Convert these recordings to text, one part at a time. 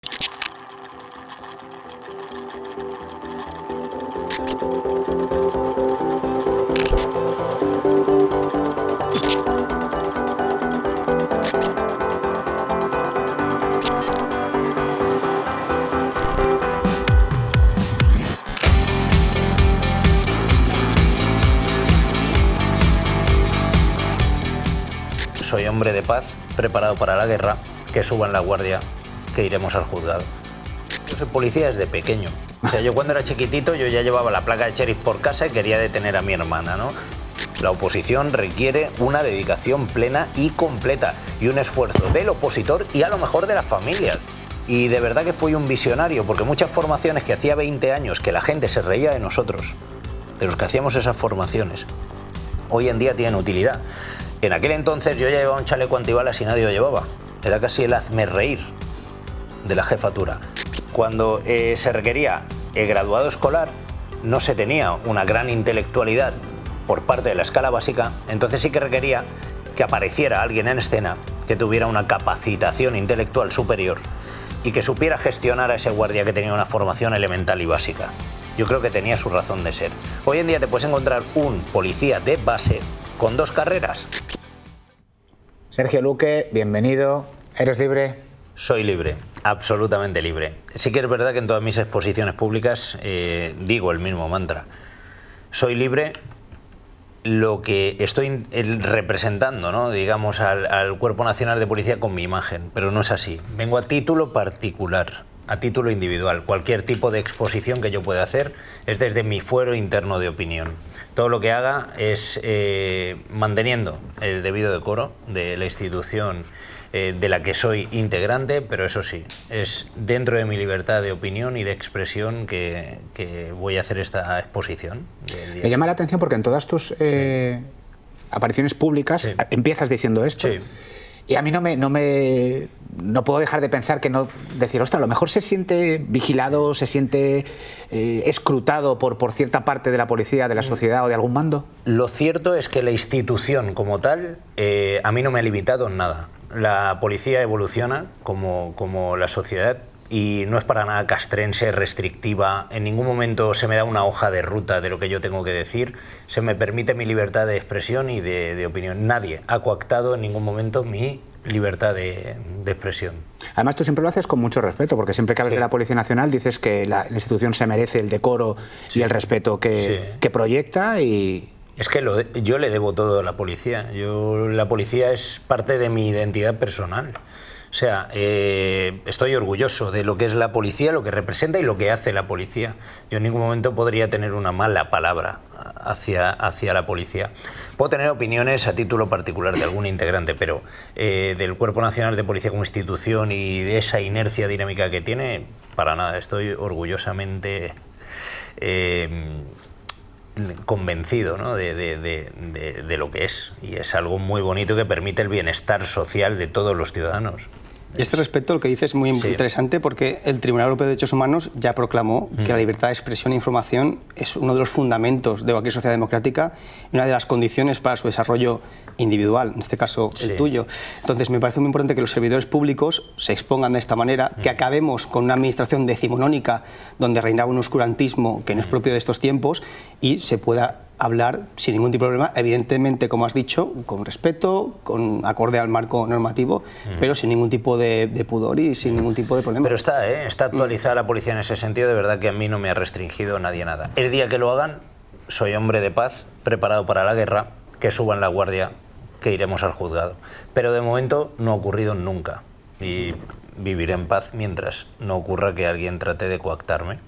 Soy hombre de paz, preparado para la guerra, que suban la guardia, que iremos al juzgado. Yo soy policía desde pequeño. O sea, yo cuando era chiquitito yo ya llevaba la placa de sheriff por casa y quería detener a mi hermana, ¿no? La oposición requiere una dedicación plena y completa y un esfuerzo del opositor y a lo mejor de las familias. Y de verdad que fui un visionario, porque muchas formaciones que hacía 20 años que la gente se reía de nosotros, de los que hacíamos esas formaciones, hoy en día tienen utilidad. En aquel entonces yo ya llevaba un chaleco antibalas y nadie lo llevaba. Era casi el hazme reír de la jefatura. Cuando se requería el graduado escolar, no se tenía una gran intelectualidad por parte de la escala básica, entonces sí que requería que apareciera alguien en escena que tuviera una capacitación intelectual superior y que supiera gestionar a ese guardia que tenía una formación elemental y básica. Yo creo que tenía su razón de ser. Hoy en día te puedes encontrar un policía de base con 2 carreras. Sergio Luque, bienvenido. ¿Eres libre? Soy libre, absolutamente libre. Sí que es verdad que en todas mis exposiciones públicas digo el mismo mantra. Soy libre, lo que estoy representando, ¿no? Digamos, al Cuerpo Nacional de Policía con mi imagen, pero no es así. Vengo a título particular, a título individual. Cualquier tipo de exposición que yo pueda hacer es desde mi fuero interno de opinión. Todo lo que haga es manteniendo el debido decoro de la institución de la que soy integrante, pero eso sí, es dentro de mi libertad de opinión y de expresión que voy a hacer esta exposición. Me llama la atención porque en todas tus apariciones públicas empiezas diciendo esto. Sí. Y a mí no puedo dejar de pensar decir, ostras, a lo mejor se siente vigilado, se siente escrutado por cierta parte de la policía, de la sociedad o de algún mando. Lo cierto es que la institución como tal a mí no me ha limitado en nada. La policía evoluciona como la sociedad y no es para nada castrense, restrictiva. En ningún momento se me da una hoja de ruta de lo que yo tengo que decir. Se me permite mi libertad de expresión y de opinión. Nadie ha coactado en ningún momento mi libertad de expresión. Además, tú siempre lo haces con mucho respeto, porque siempre que hablas de la Policía Nacional dices que la institución se merece el decoro y el respeto que proyecta y... Es que yo le debo todo a la policía. La policía es parte de mi identidad personal. O sea, estoy orgulloso de lo que es la policía, lo que representa y lo que hace la policía. Yo en ningún momento podría tener una mala palabra hacia la policía. Puedo tener opiniones a título particular de algún integrante, pero del Cuerpo Nacional de Policía como institución y de esa inercia dinámica que tiene, para nada. Estoy orgullosamente convencido, ¿no? de lo que es, y es algo muy bonito que permite el bienestar social de todos los ciudadanos. Y este respecto, lo que dices es muy interesante, porque el Tribunal Europeo de Derechos Humanos ya proclamó que la libertad de expresión e información es uno de los fundamentos de cualquier sociedad democrática y una de las condiciones para su desarrollo individual, en este caso el tuyo. Entonces me parece muy importante que los servidores públicos se expongan de esta manera, que acabemos con una administración decimonónica donde reinaba un oscurantismo que no es propio de estos tiempos y se pueda hablar sin ningún tipo de problema, evidentemente, como has dicho, con respeto, acorde al marco normativo, pero sin ningún tipo de pudor y sin ningún tipo de problema. Pero está actualizada la policía en ese sentido, de verdad que a mí no me ha restringido nadie nada. El día que lo hagan, soy hombre de paz, preparado para la guerra, que suban la guardia, que iremos al juzgado. Pero de momento no ha ocurrido nunca y viviré en paz mientras no ocurra que alguien trate de coactarme.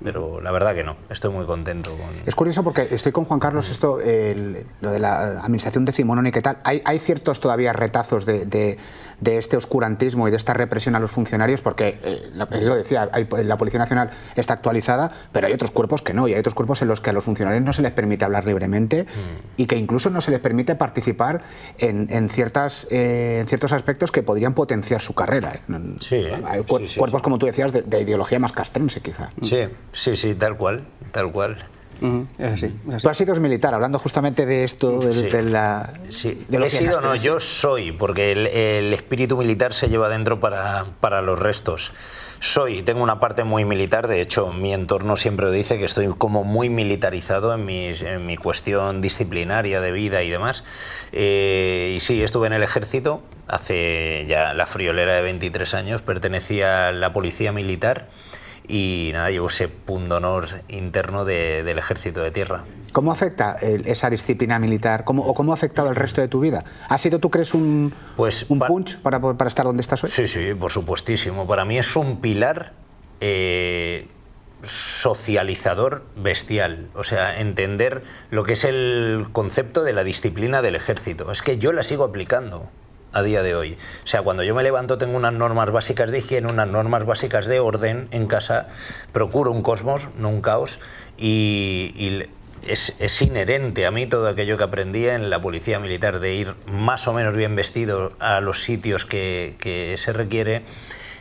Pero la verdad que no, estoy muy contento con... Es curioso porque estoy con Juan Carlos, lo de la administración decimonónica y tal, hay ciertos todavía retazos de este oscurantismo y de esta represión a los funcionarios, porque, él lo decía, la Policía Nacional está actualizada, pero hay otros cuerpos que no, y hay otros cuerpos en los que a los funcionarios no se les permite hablar libremente y que incluso no se les permite participar en ciertos aspectos que podrían potenciar su carrera. Hay cuerpos, como tú decías, de ideología más castrense, quizá. Sí, tal cual, tal cual. Es así. Tú has sido militar, hablando justamente de esto, de lo he que sido, no, haces. yo soy, porque el espíritu militar se lleva dentro para los restos. Tengo una parte muy militar, de hecho mi entorno siempre dice que estoy como muy militarizado en mi cuestión disciplinaria de vida y demás. Y sí, estuve en el ejército hace ya la friolera de 23 años, pertenecía a la policía militar y nada, llevo ese pundonor interno del ejército de tierra. ¿Cómo afecta esa disciplina militar? ¿Cómo ha afectado el resto de tu vida? ¿Ha sido, tú crees, un punch para estar donde estás hoy? Sí, por supuestísimo. Para mí es un pilar socializador bestial. O sea, entender lo que es el concepto de la disciplina del ejército. Es que yo la sigo aplicando a día de hoy. O sea, cuando yo me levanto tengo unas normas básicas de higiene, unas normas básicas de orden en casa, procuro un cosmos, no un caos, y es inherente a mí todo aquello que aprendí en la policía militar, de ir más o menos bien vestido a los sitios que se requiere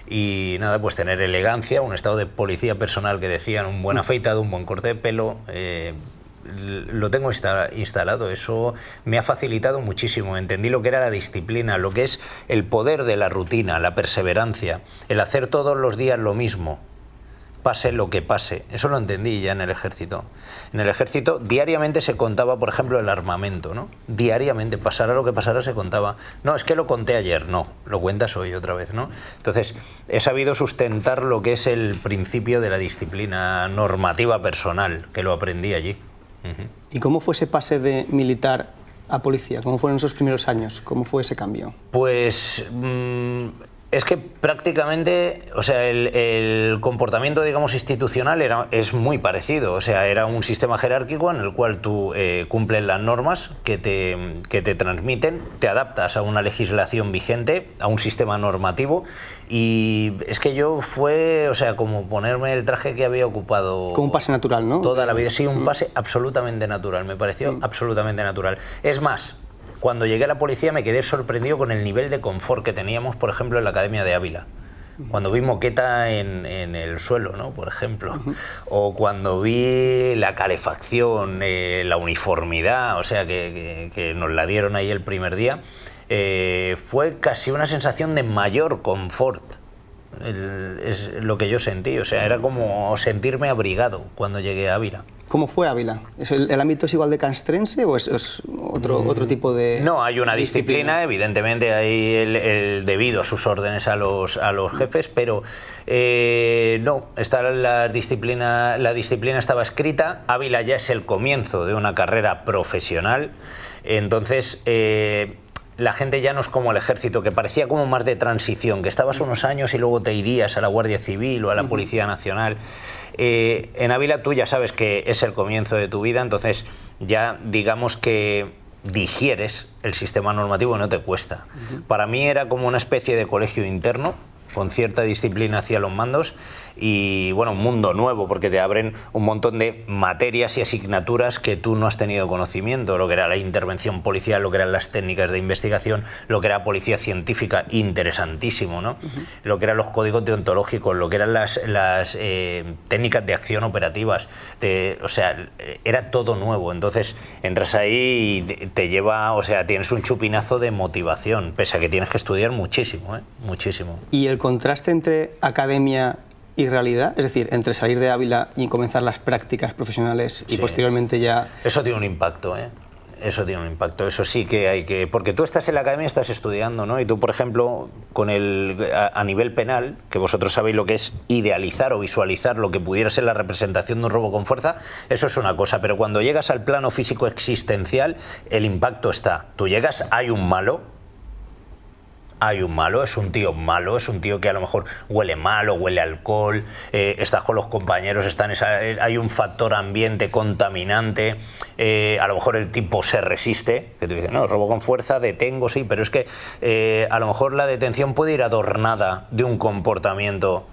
y nada, pues tener elegancia, un estado de policía personal que decían, un buen afeitado, un buen corte de pelo. Lo tengo instalado, eso me ha facilitado muchísimo. Entendí lo que era la disciplina, lo que es el poder de la rutina, la perseverancia, el hacer todos los días lo mismo, pase lo que pase. Eso lo entendí ya en el ejército. En el ejército diariamente se contaba, por ejemplo, el armamento, ¿no? Diariamente, pasara lo que pasara, se contaba. No, es que lo conté ayer, no, lo cuentas hoy otra vez, ¿no? Entonces, he sabido sustentar lo que es el principio de la disciplina normativa personal, que lo aprendí allí. ¿Y cómo fue ese pase de militar a policía? ¿Cómo fueron esos primeros años? ¿Cómo fue ese cambio? Pues es que prácticamente, o sea, el comportamiento, digamos, institucional es muy parecido. O sea, era un sistema jerárquico en el cual tú cumples las normas que te transmiten, te adaptas a una legislación vigente, a un sistema normativo. Y es que fue, o sea, como ponerme el traje que había ocupado... Como un pase natural, ¿no? Toda la vida. Sí, un pase absolutamente natural. Me pareció absolutamente natural. Es más, cuando llegué a la policía me quedé sorprendido con el nivel de confort que teníamos, por ejemplo, en la Academia de Ávila. Cuando vi moqueta en el suelo, ¿no? Por ejemplo. O cuando vi la calefacción, la uniformidad, o sea, que nos la dieron ahí el primer día, fue casi una sensación de mayor confort. Es lo que yo sentí, o sea, era como sentirme abrigado cuando llegué a Ávila. ¿Cómo fue Ávila? ¿El ámbito es igual de castrense o es otro tipo de...? No, hay una disciplina, evidentemente hay el debido a sus órdenes a los jefes, pero no, está la disciplina estaba escrita. Ávila ya es el comienzo de una carrera profesional, entonces... la gente ya no es como el ejército, que parecía como más de transición, que estabas unos años y luego te irías a la Guardia Civil o a la Policía Nacional. En Ávila tú ya sabes que es el comienzo de tu vida, entonces ya digamos que digieres el sistema normativo y no te cuesta. Para mí era como una especie de colegio interno, con cierta disciplina hacia los mandos y, bueno, un mundo nuevo, porque te abren un montón de materias y asignaturas que tú no has tenido conocimiento, lo que era la intervención policial, lo que eran las técnicas de investigación, lo que era policía científica, interesantísimo, ¿no? Lo que eran los códigos deontológicos, lo que eran las técnicas de acción operativas, o sea, era todo nuevo. Entonces entras ahí y te lleva, o sea, tienes un chupinazo de motivación, pese a que tienes que estudiar muchísimo, muchísimo. ¿Y el contraste entre academia y realidad? Es decir, entre salir de Ávila y comenzar las prácticas profesionales y posteriormente ya... Eso tiene un impacto, Eso tiene un impacto, eso sí que hay que... Porque tú estás en la academia, estás estudiando, ¿no? Y tú, por ejemplo, a nivel penal, que vosotros sabéis lo que es idealizar o visualizar lo que pudiera ser la representación de un robo con fuerza, eso es una cosa, pero cuando llegas al plano físico existencial, el impacto está. Tú llegas, hay un malo, es un tío malo, es un tío que a lo mejor huele mal o huele a alcohol, estás con los compañeros, hay un factor ambiente contaminante, a lo mejor el tipo se resiste, que tú dices, no, robo con fuerza, detengo, sí, pero es que a lo mejor la detención puede ir adornada de un comportamiento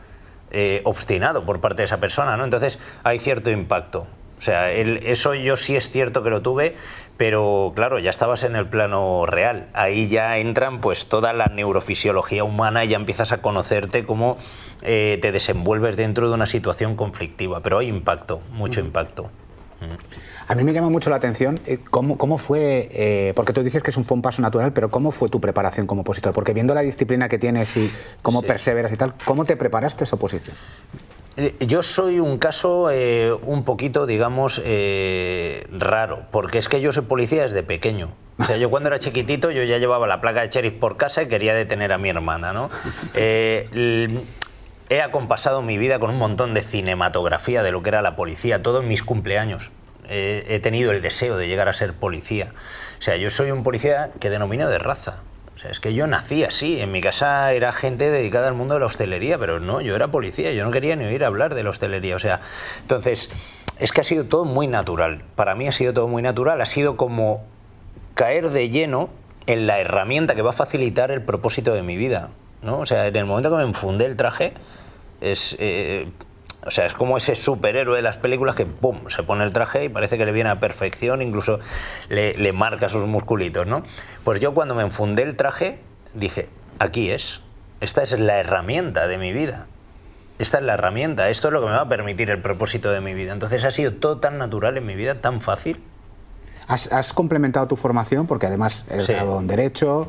obstinado por parte de esa persona, ¿no? Entonces hay cierto impacto. O sea, eso yo sí es cierto que lo tuve, pero claro, ya estabas en el plano real. Ahí ya entran pues toda la neurofisiología humana y ya empiezas a conocerte cómo te desenvuelves dentro de una situación conflictiva. Pero hay impacto, mucho impacto. A mí me llama mucho la atención cómo fue, porque tú dices que fue un paso natural, pero ¿cómo fue tu preparación como opositor? Porque viendo la disciplina que tienes y cómo perseveras y tal, ¿cómo te preparaste esa oposición? Yo soy un caso un poquito, digamos, raro, porque es que yo soy policía desde pequeño. O sea, yo cuando era chiquitito yo ya llevaba la placa de sheriff por casa y quería detener a mi hermana, ¿no? He acompasado mi vida con un montón de cinematografía de lo que era la policía, todo en mis cumpleaños. He tenido el deseo de llegar a ser policía. O sea, yo soy un policía que denomino de raza. O sea, es que yo nací así. En mi casa era gente dedicada al mundo de la hostelería, pero no, yo era policía, yo no quería ni oír hablar de la hostelería. O sea, entonces, es que ha sido todo muy natural. Para mí ha sido todo muy natural. Ha sido como caer de lleno en la herramienta que va a facilitar el propósito de mi vida, ¿no? O sea, en el momento que me enfundé el traje, o sea, es como ese superhéroe de las películas que ¡pum!, se pone el traje y parece que le viene a perfección, incluso le marca sus musculitos, ¿no? Pues yo cuando me enfundé el traje dije, aquí es, esta es la herramienta de mi vida, esta es la herramienta, esto es lo que me va a permitir el propósito de mi vida. Entonces ha sido todo tan natural en mi vida, tan fácil. ¿Has complementado tu formación? Porque además eres graduado en Derecho,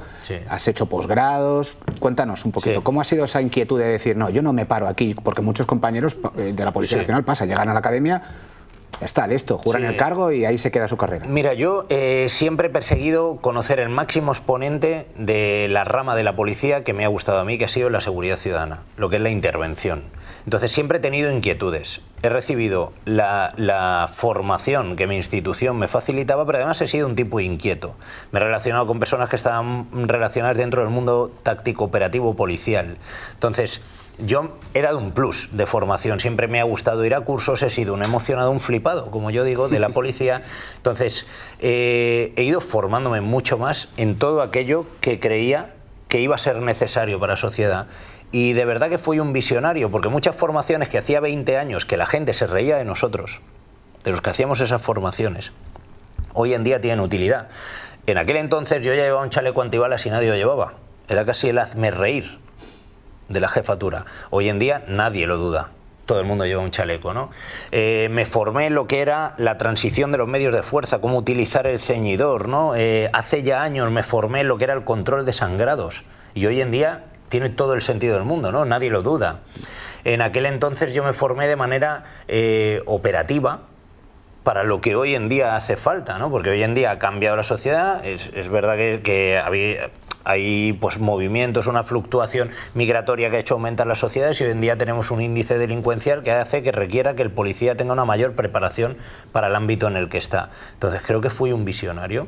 has hecho posgrados. Cuéntanos un poquito, ¿cómo ha sido esa inquietud de decir, no, yo no me paro aquí? Porque muchos compañeros de la Policía Nacional llegan a la academia, ya está, listo, juran el cargo y ahí se queda su carrera. Mira, yo siempre he perseguido conocer el máximo exponente de la rama de la policía que me ha gustado a mí, que ha sido la seguridad ciudadana, lo que es la intervención. Entonces siempre he tenido inquietudes. He recibido la formación que mi institución me facilitaba, pero además he sido un tipo inquieto. Me he relacionado con personas que estaban relacionadas dentro del mundo táctico operativo policial. Entonces, yo he dado un plus de formación. Siempre me ha gustado ir a cursos, he sido un emocionado, un flipado, como yo digo, de la policía. Entonces, he ido formándome mucho más en todo aquello que creía que iba a ser necesario para la sociedad. Y de verdad que fui un visionario, porque muchas formaciones que hacía 20 años que la gente se reía de nosotros, de los que hacíamos esas formaciones, hoy en día tienen utilidad. En aquel entonces yo ya llevaba un chaleco antibalas y nadie lo llevaba. Era casi el hazme reír de la jefatura. Hoy en día nadie lo duda. Todo el mundo lleva un chaleco, ¿no? Me formé en lo que era la transición de los medios de fuerza, cómo utilizar el ceñidor, ¿no? Hace ya años me formé en lo que era el control de sangrados. Y hoy en día tiene todo el sentido del mundo, ¿no? Nadie lo duda. En aquel entonces yo me formé de manera operativa para lo que hoy en día hace falta, ¿no? Porque hoy en día ha cambiado la sociedad, es verdad que hay pues movimientos, una fluctuación migratoria que ha hecho aumentar las sociedades y hoy en día tenemos un índice delincuencial que hace que requiera que el policía tenga una mayor preparación para el ámbito en el que está. Entonces creo que fui un visionario.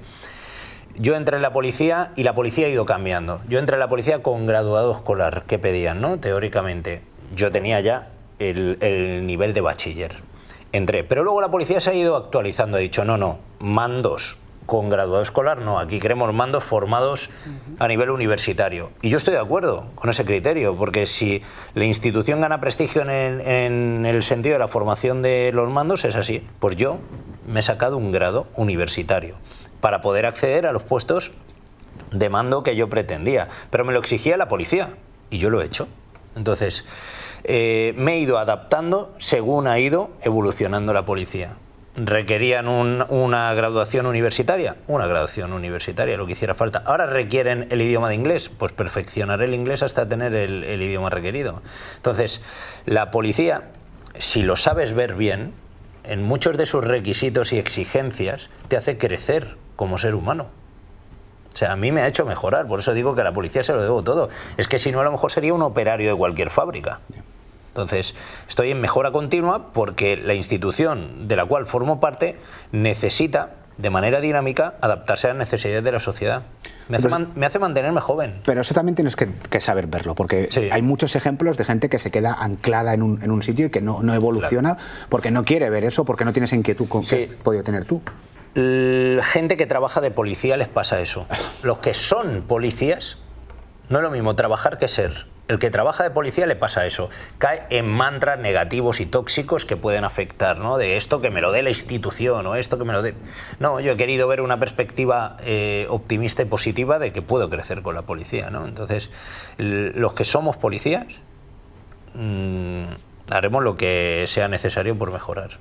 Yo entré en la policía y la policía ha ido cambiando. Yo entré en la policía con graduado escolar que pedían, ¿no? Teóricamente. Yo tenía ya el nivel de bachiller. Entré. Pero luego la policía se ha ido actualizando. Ha dicho, no, mandos con graduado escolar no. Aquí queremos mandos formados a nivel universitario. Y yo estoy de acuerdo con ese criterio, porque si la institución gana prestigio en el sentido de la formación de los mandos, es así. Pues yo me he sacado un grado universitario para poder acceder a los puestos de mando que yo pretendía. Pero me lo exigía la policía y yo lo he hecho. Entonces, me he ido adaptando según ha ido evolucionando la policía. ¿Requerían una graduación universitaria? Una graduación universitaria, lo que hiciera falta. ¿Ahora requieren el idioma de inglés? Pues perfeccionaré el inglés hasta tener el idioma requerido. Entonces, la policía, si lo sabes ver bien, en muchos de sus requisitos y exigencias, te hace crecer como ser humano. O sea, a mí me ha hecho mejorar, por eso digo que a la policía se lo debo todo. Es que si no, a lo mejor sería un operario de cualquier fábrica. Entonces, estoy en mejora continua porque la institución de la cual formo parte necesita, de manera dinámica, adaptarse a las necesidades de la sociedad. Me hace mantenerme joven. Pero eso también tienes que saber verlo, porque hay muchos ejemplos de gente que se queda anclada en un sitio y que no evoluciona porque no quiere ver eso, porque no tiene esa inquietud que has podido tener tú. Gente que trabaja de policía les pasa eso. Los que son policías, no es lo mismo trabajar que ser. El que trabaja de policía le pasa eso. Cae en mantras negativos y tóxicos que pueden afectar, ¿no? De esto que me lo dé la institución o esto que me lo dé... No, yo he querido ver una perspectiva optimista y positiva de que puedo crecer con la policía, ¿no? Entonces, los que somos policías haremos lo que sea necesario por mejorar.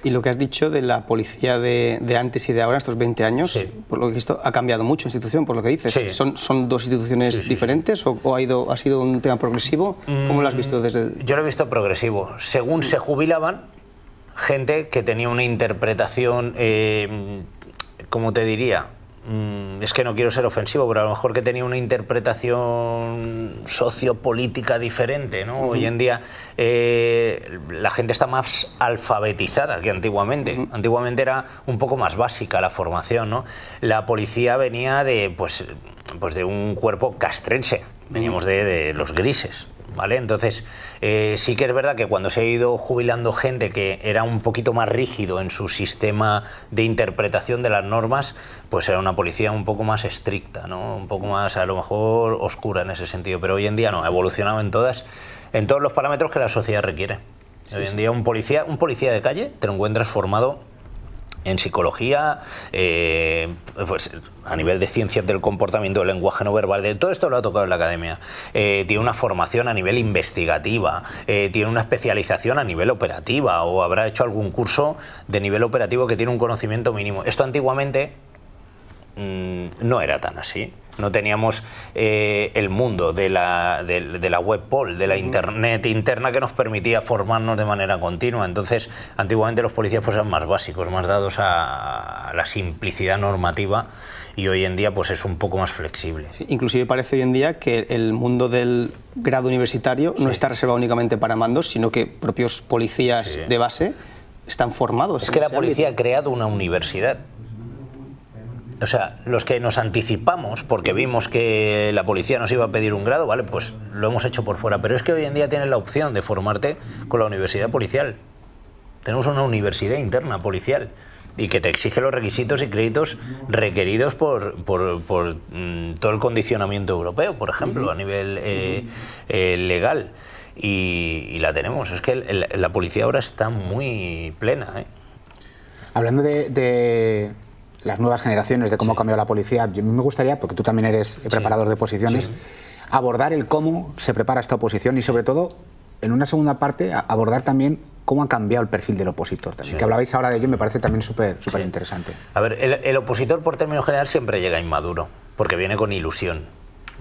Y lo que has dicho de la policía de antes y de ahora, estos 20 años, Sí. por lo que he visto, ha cambiado mucho institución, por lo que dices. Sí. ¿Son dos instituciones diferentes o ha sido un tema progresivo? ¿Cómo lo has visto desde...? Yo lo he visto progresivo. Según se jubilaban, gente que tenía una interpretación, ¿cómo te diría? Es que no quiero ser ofensivo, pero a lo mejor que tenía una interpretación sociopolítica diferente, ¿no? Hoy en día la gente está más alfabetizada que antiguamente. Antiguamente era un poco más básica la formación, ¿no? La policía venía de, pues de un cuerpo castrense, veníamos de los grises. ¿Vale? Entonces, sí que es verdad que cuando se ha ido jubilando gente que era un poquito más rígido en su sistema de interpretación de las normas, pues era una policía un poco más estricta, ¿no? Un poco más, a lo mejor, oscura en ese sentido. Pero hoy en día no, ha evolucionado en todos los parámetros que la sociedad requiere. Hoy en día un policía de calle te lo encuentras formado en psicología, pues a nivel de ciencias del comportamiento, del lenguaje no verbal, de todo esto lo ha tocado en la academia. Tiene una formación a nivel investigativa, tiene una especialización a nivel operativa o habrá hecho algún curso de nivel operativo que tiene un conocimiento mínimo. Esto antiguamente no era tan así. No teníamos el mundo de la web-pol, de la internet interna que nos permitía formarnos de manera continua. Entonces, antiguamente los policías pues eran más básicos, más dados a la simplicidad normativa, y hoy en día pues es un poco más flexible. Sí, inclusive parece hoy en día que el mundo del grado universitario no está reservado únicamente para mandos, sino que propios policías de base están formados. Es que la policía ha creado una universidad. O sea, los que nos anticipamos porque vimos que la policía nos iba a pedir un grado, vale, pues lo hemos hecho por fuera. Pero es que hoy en día tienes la opción de formarte con la universidad policial. Tenemos una universidad interna policial y que te exige los requisitos y créditos requeridos por todo el condicionamiento europeo, por ejemplo, a nivel legal. Y la tenemos. Es que la policía ahora está muy plena, ¿eh? Hablando de las nuevas generaciones, de cómo ha cambiado la policía, a mí me gustaría, porque tú también eres preparador de oposiciones, abordar el cómo se prepara esta oposición y, sobre todo, en una segunda parte, abordar también cómo ha cambiado el perfil del opositor. También, que hablabais ahora de ello, me parece también súper interesante. A ver, el opositor, por término general, siempre llega inmaduro, porque viene con ilusión,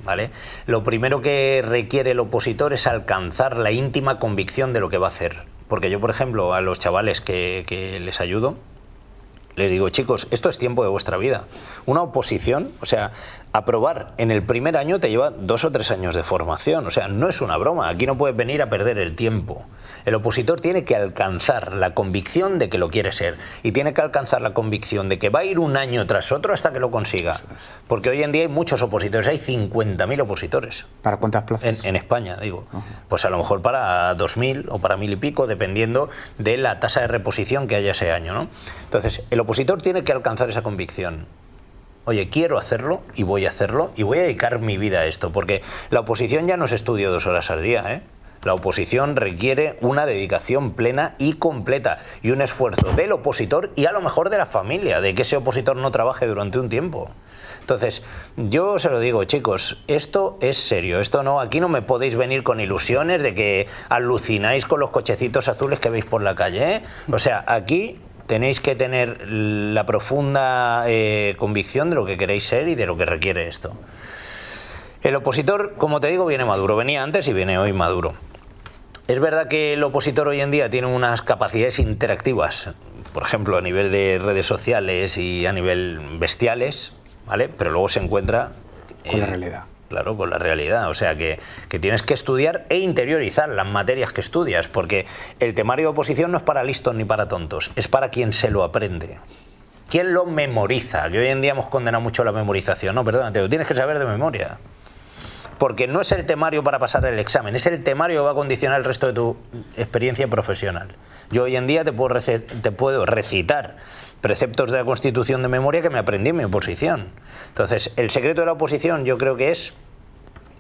¿vale? Lo primero que requiere el opositor es alcanzar la íntima convicción de lo que va a hacer. Porque yo, por ejemplo, a los chavales que les ayudo, les digo, chicos, esto es tiempo de vuestra vida. Una oposición, o sea, aprobar en el primer año te lleva 2 o 3 años de formación. O sea, no es una broma. Aquí no puedes venir a perder el tiempo. El opositor tiene que alcanzar la convicción de que lo quiere ser. Y tiene que alcanzar la convicción de que va a ir un año tras otro hasta que lo consiga. Porque hoy en día hay muchos opositores. Hay 50.000 opositores. ¿Para cuántas plazas? En España, digo. Pues a lo mejor para 2.000 o para 1.000 y pico, dependiendo de la tasa de reposición que haya ese año, ¿no? Entonces, el opositor tiene que alcanzar esa convicción. Oye, quiero hacerlo y voy a hacerlo y voy a dedicar mi vida a esto, porque la oposición ya no es estudio 2 horas al día, ¿eh? La oposición requiere una dedicación plena y completa y un esfuerzo del opositor y a lo mejor de la familia, de que ese opositor no trabaje durante un tiempo. Entonces, yo se lo digo, chicos, esto es serio, esto no, aquí no me podéis venir con ilusiones de que alucináis con los cochecitos azules que veis por la calle, ¿eh? O sea, aquí tenéis que tener la profunda convicción de lo que queréis ser y de lo que requiere esto. El opositor, como te digo, viene maduro. Venía antes y viene hoy maduro. Es verdad que el opositor hoy en día tiene unas capacidades interactivas, por ejemplo, a nivel de redes sociales y a nivel bestiales, ¿vale? Pero luego se encuentra con la realidad. Claro, con la realidad. O sea, que tienes que estudiar e interiorizar las materias que estudias, porque el temario de oposición no es para listos ni para tontos, es para quien se lo aprende. ¿Quién lo memoriza? Que hoy en día hemos condenado mucho la memorización. No, perdona, te lo tienes que saber de memoria. Porque no es el temario para pasar el examen, es el temario que va a condicionar el resto de tu experiencia profesional. Yo hoy en día te puedo recitar preceptos de la Constitución de memoria que me aprendí en mi oposición. Entonces, el secreto de la oposición, yo creo que es,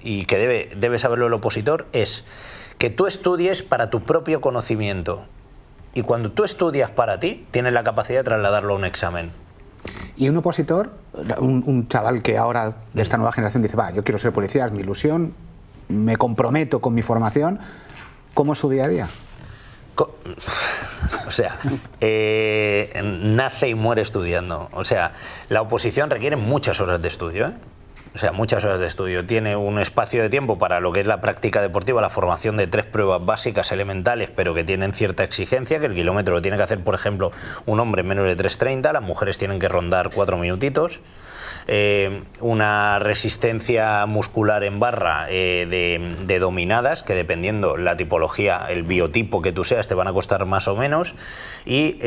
y que debe saberlo el opositor, es que tú estudies para tu propio conocimiento. Y cuando tú estudias para ti, tienes la capacidad de trasladarlo a un examen. Y un opositor, un chaval que ahora de esta nueva generación dice, va, yo quiero ser policía, es mi ilusión, me comprometo con mi formación, ¿cómo es su día a día? O sea, nace y muere estudiando. O sea, la oposición requiere muchas horas de estudio, ¿eh? O sea, muchas horas de estudio. Tiene un espacio de tiempo para lo que es la práctica deportiva, la formación de 3 pruebas básicas elementales, pero que tienen cierta exigencia, que el kilómetro lo tiene que hacer, por ejemplo, un hombre en menos de 3:30, las mujeres tienen que rondar 4 minutitos. Una resistencia muscular en barra de dominadas, que dependiendo la tipología, el biotipo que tú seas, te van a costar más o menos. Y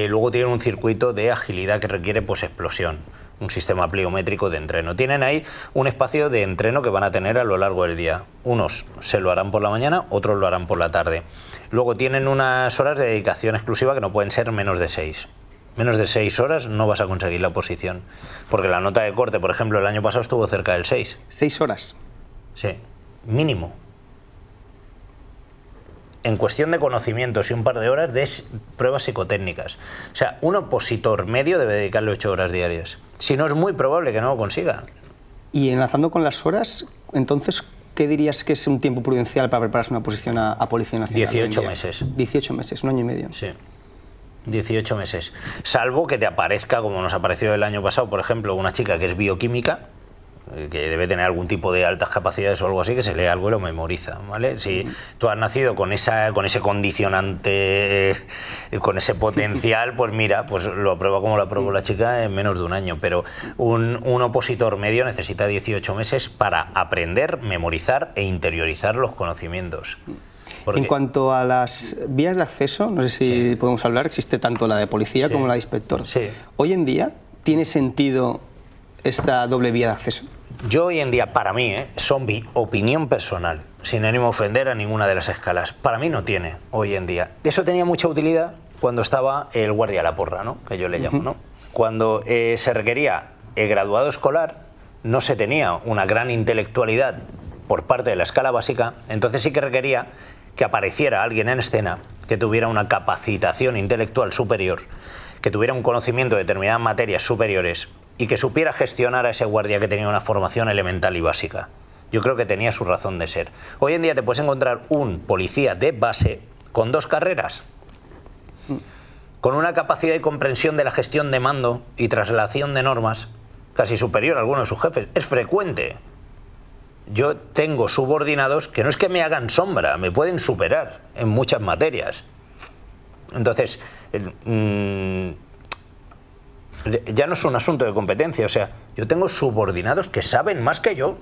luego tienen un circuito de agilidad que requiere pues explosión. Un sistema pliométrico de entreno. Tienen ahí un espacio de entreno que van a tener a lo largo del día. Unos se lo harán por la mañana, otros lo harán por la tarde. Luego tienen unas horas de dedicación exclusiva que no pueden ser menos de 6. Menos de 6 horas no vas a conseguir la oposición. Porque la nota de corte, por ejemplo, el año pasado estuvo cerca del 6. 6 horas. Sí, mínimo. En cuestión de conocimientos y un par de horas de pruebas psicotécnicas. O sea, un opositor medio debe dedicarle 8 horas diarias. Si no, es muy probable que no lo consiga. Y enlazando con las horas, entonces, ¿qué dirías que es un tiempo prudencial para prepararse una oposición a Policía Nacional? 18 meses. 18 meses, 1 año y medio. Sí. 18 meses. Salvo que te aparezca, como nos apareció el año pasado, por ejemplo, una chica que es bioquímica, que debe tener algún tipo de altas capacidades o algo así, que se lee algo y lo memoriza, ¿vale? Si tú has nacido con ese condicionante, con ese potencial, pues mira, pues lo aprueba como lo aprobó la chica en menos de un año, pero un opositor medio necesita 18 meses para aprender, memorizar e interiorizar los conocimientos. En cuanto a las vías de acceso, no sé si podemos hablar, existe tanto la de policía como la de inspector. Sí. Hoy en día, ¿tiene sentido esta doble vía de acceso? Yo hoy en día, para mí, son mi opinión personal, sin ánimo de ofender a ninguna de las escalas, para mí no tiene hoy en día. Eso tenía mucha utilidad cuando estaba el guardia a la porra, ¿no? Que yo le llamo, ¿no? Cuando se requería el graduado escolar, no se tenía una gran intelectualidad por parte de la escala básica, entonces sí que requería que apareciera alguien en escena que tuviera una capacitación intelectual superior, que tuviera un conocimiento de determinadas materias superiores y que supiera gestionar a ese guardia que tenía una formación elemental y básica. Yo creo que tenía su razón de ser. Hoy en día te puedes encontrar un policía de base con 2 carreras, con una capacidad y comprensión de la gestión de mando y traslación de normas casi superior a alguno de sus jefes. Es frecuente. Yo tengo subordinados que no es que me hagan sombra, me pueden superar en muchas materias. Entonces, ya no es un asunto de competencia, o sea, yo tengo subordinados que saben más que yo,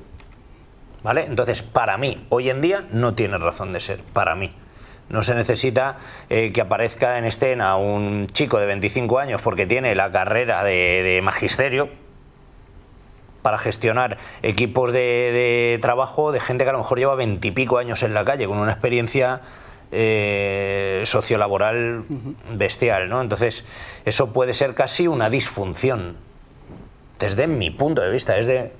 ¿vale? Entonces, para mí, hoy en día no tiene razón de ser, para mí. No se necesita que aparezca en escena un chico de 25 años porque tiene la carrera de magisterio para gestionar equipos de trabajo de gente que a lo mejor lleva 20 y pico años en la calle, con una experiencia sociolaboral bestial, ¿no? Entonces, eso puede ser casi una disfunción, desde mi punto de vista, desde...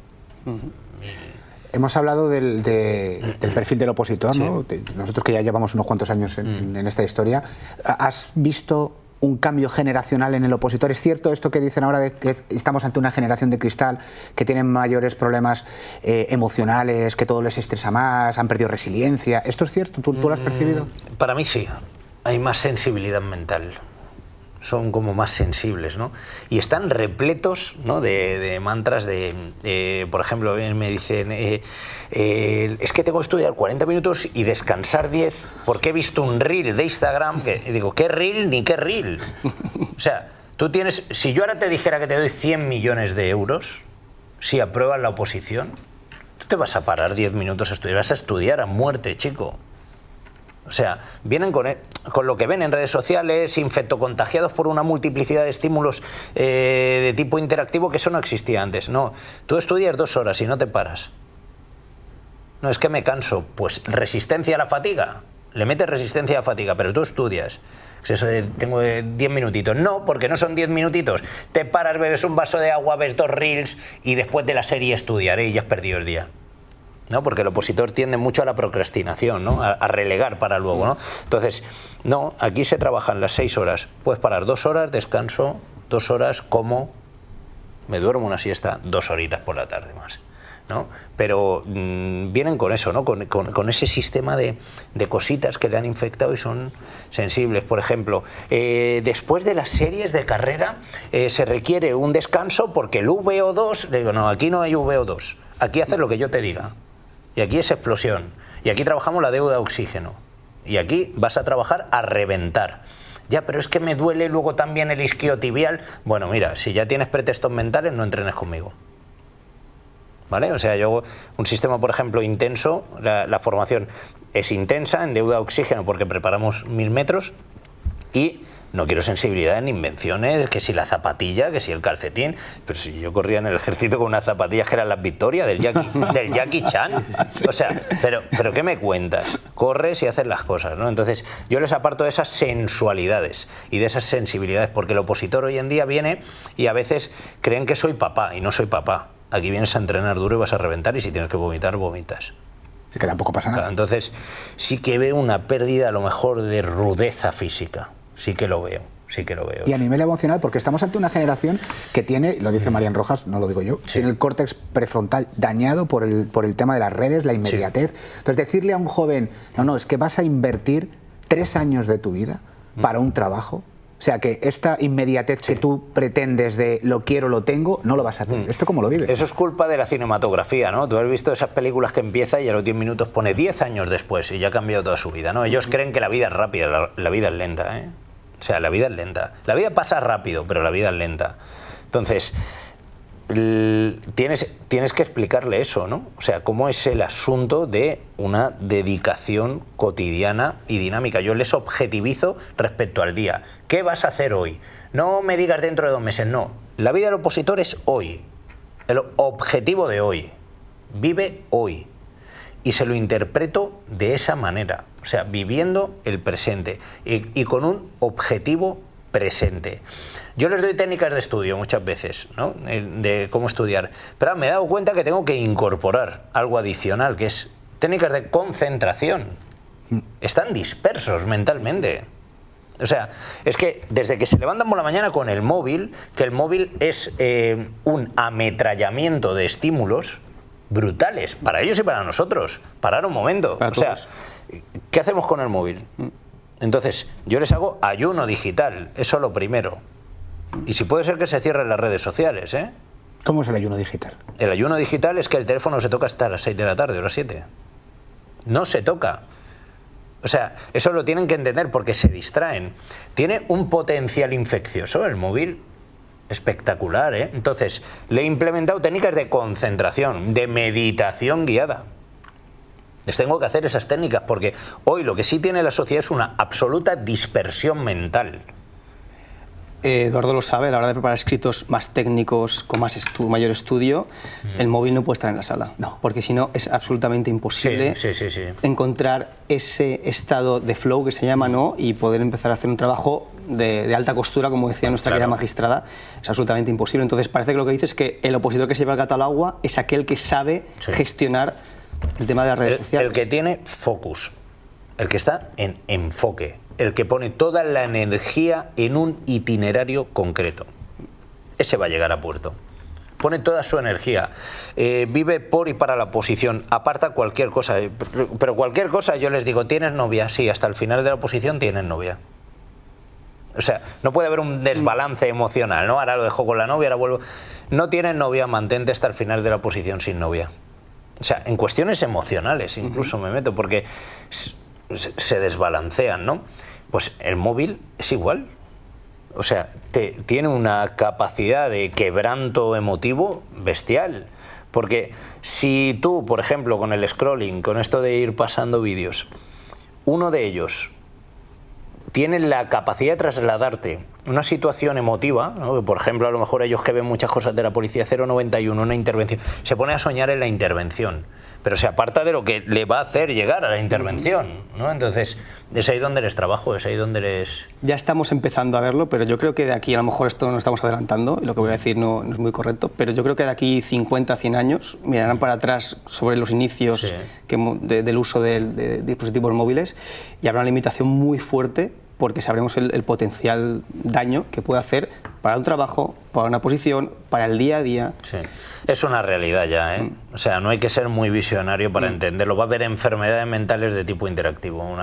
Hemos hablado del perfil del opositor, ¿no? Nosotros que ya llevamos unos cuantos años en esta historia, ¿has visto un cambio generacional en el opositor? ¿Es cierto esto que dicen ahora de que estamos ante una generación de cristal que tienen mayores problemas emocionales, que todo les estresa más, han perdido resiliencia? ¿Esto es cierto? ¿Tú lo has percibido? Para mí sí, hay más sensibilidad mental. Son como más sensibles, ¿no? Y están repletos, ¿no?, de mantras por ejemplo, me dicen, es que tengo que estudiar 40 minutos y descansar 10 porque he visto un reel de Instagram, y digo, ¿qué reel ni qué reel? O sea, tú tienes, si yo ahora te dijera que te doy 100 millones de euros, si apruebas la oposición, tú te vas a parar 10 minutos a estudiar, vas a estudiar a muerte, chico. O sea, vienen con lo que ven en redes sociales, infectocontagiados por una multiplicidad de estímulos de tipo interactivo, que eso no existía antes. No, tú estudias 2 horas y no te paras. No, es que me canso. Pues resistencia a la fatiga. Le metes resistencia a la fatiga, pero tú estudias. Pues eso de tengo 10 minutitos. No, porque no son 10 minutitos. Te paras, bebes un vaso de agua, ves 2 reels y después de la serie estudiaré y ya has perdido el día. ¿No? Porque el opositor tiende mucho a la procrastinación, ¿no? A relegar para luego, ¿no? Entonces, no, aquí se trabajan las 6 horas. Puedes parar 2 horas, descanso, 2 horas, como, me duermo una siesta, 2 horitas por la tarde más. ¿no? Pero vienen con eso, ¿no? Con ese sistema de cositas que le han infectado y son sensibles. Por ejemplo, después de las series de carrera se requiere un descanso porque el VO2, le digo, no, aquí no hay VO2, aquí haces lo que yo te diga, y aquí es explosión, y aquí trabajamos la deuda de oxígeno, y aquí vas a trabajar a reventar. Ya, pero es que me duele luego también el isquiotibial. Bueno, mira, si ya tienes pretextos mentales, no entrenes conmigo. ¿Vale? O sea, yo, un sistema, por ejemplo, intenso, la formación es intensa, en deuda de oxígeno, porque preparamos 1000 metros, y no quiero sensibilidad en invenciones, que si la zapatilla, que si el calcetín. Pero si yo corría en el ejército con unas zapatillas que eran las Victoria del Jackie Chan. O sea, pero ¿qué me cuentas? Corres y haces las cosas, ¿no? Entonces, yo les aparto de esas sensualidades y de esas sensibilidades, porque el opositor hoy en día viene y a veces creen que soy papá, y no soy papá. Aquí vienes a entrenar duro y vas a reventar, y si tienes que vomitar, vomitas. Sí, que tampoco pasa nada. Entonces, sí que veo una pérdida a lo mejor de rudeza física. Sí que lo veo, sí que lo veo. Y a nivel emocional, porque estamos ante una generación que tiene, lo dice Marian Rojas, no lo digo yo, sí, tiene el córtex prefrontal dañado por el tema de las redes, la inmediatez. Sí. Entonces, decirle a un joven, no, es que vas a invertir 3 años de tu vida para un trabajo. O sea, que esta inmediatez que tú pretendes de lo quiero, lo tengo, no lo vas a hacer. ¿Esto cómo lo vives? Eso es culpa de la cinematografía, ¿no? Tú has visto esas películas que empieza y a los 10 minutos pone 10 años después y ya ha cambiado toda su vida, ¿no? Ellos creen que la vida es rápida, la vida es lenta, ¿eh? O sea, la vida es lenta. La vida pasa rápido, pero la vida es lenta. Entonces, tienes que explicarle eso, ¿no? O sea, cómo es el asunto de una dedicación cotidiana y dinámica. Yo les objetivizo respecto al día. ¿Qué vas a hacer hoy? No me digas dentro de 2 meses, no. La vida del opositor es hoy. El objetivo de hoy. Vive hoy. Y se lo interpreto de esa manera. O sea, viviendo el presente y con un objetivo presente. Yo les doy técnicas de estudio muchas veces, ¿no? De cómo estudiar, pero me he dado cuenta que tengo que incorporar algo adicional, que es técnicas de concentración. Están dispersos mentalmente. O sea, es que desde que se levantan por la mañana con el móvil, que el móvil es un ametrallamiento de estímulos brutales, para ellos y para nosotros. Parar un momento. Para todos. O sea, ¿qué hacemos con el móvil? Entonces, yo les hago ayuno digital, eso lo primero. Y si puede ser que se cierren las redes sociales, ¿eh? ¿Cómo es el ayuno digital? El ayuno digital es que el teléfono se toca hasta las 6 de la tarde o las 7. No se toca. O sea, eso lo tienen que entender porque se distraen. Tiene un potencial infeccioso el móvil espectacular, ¿eh? Entonces, le he implementado técnicas de concentración, de meditación guiada. Les tengo que hacer esas técnicas porque hoy lo que sí tiene la sociedad es una absoluta dispersión mental. Eduardo lo sabe, a la hora de preparar escritos más técnicos, con mayor estudio, el móvil no puede estar en la sala. No. Porque si no, es absolutamente imposible sí. encontrar ese estado de flow que se llama, ¿no? Y poder empezar a hacer un trabajo de alta costura, como decía nuestra querida magistrada, es absolutamente imposible. Entonces parece que lo que dices es que el opositor que se lleva el gato al agua es aquel que sabe gestionar el tema de las redes sociales. El que tiene focus, el que está en enfoque, el que pone toda la energía en un itinerario concreto. Ese va a llegar a puerto. Pone toda su energía. Vive por y para la oposición. Aparta cualquier cosa. Pero cualquier cosa, yo les digo, ¿tienes novia? Sí, hasta el final de la oposición tienes novia. O sea, no puede haber un desbalance emocional, ¿no? Ahora lo dejo con la novia, ahora vuelvo. No tienes novia, mantente hasta el final de la oposición sin novia. O sea, en cuestiones emocionales incluso me meto, porque se desbalancean, ¿no? Pues el móvil es igual. O sea, tiene una capacidad de quebranto emotivo bestial. Porque si tú, por ejemplo, con el scrolling, con esto de ir pasando vídeos, uno de ellos tiene la capacidad de trasladarte una situación emotiva, ¿no? Por ejemplo, a lo mejor ellos que ven muchas cosas de la Policía 091, una intervención, se pone a soñar en la intervención, pero se aparta de lo que le va a hacer llegar a la intervención, ¿no? Entonces, es ahí donde les trabajo, es ahí donde les... Ya estamos empezando a verlo, pero yo creo que de aquí, a lo mejor esto nos estamos adelantando, y lo que voy a decir no es muy correcto, pero yo creo que de aquí 50, 100 años mirarán para atrás sobre los inicios del uso de dispositivos móviles y habrá una limitación muy fuerte porque sabremos el potencial daño que puede hacer para un trabajo, para una posición, para el día a día. Sí. Es una realidad ya, ¿eh? O sea, no hay que ser muy visionario para entenderlo. Va a haber enfermedades mentales de tipo interactivo.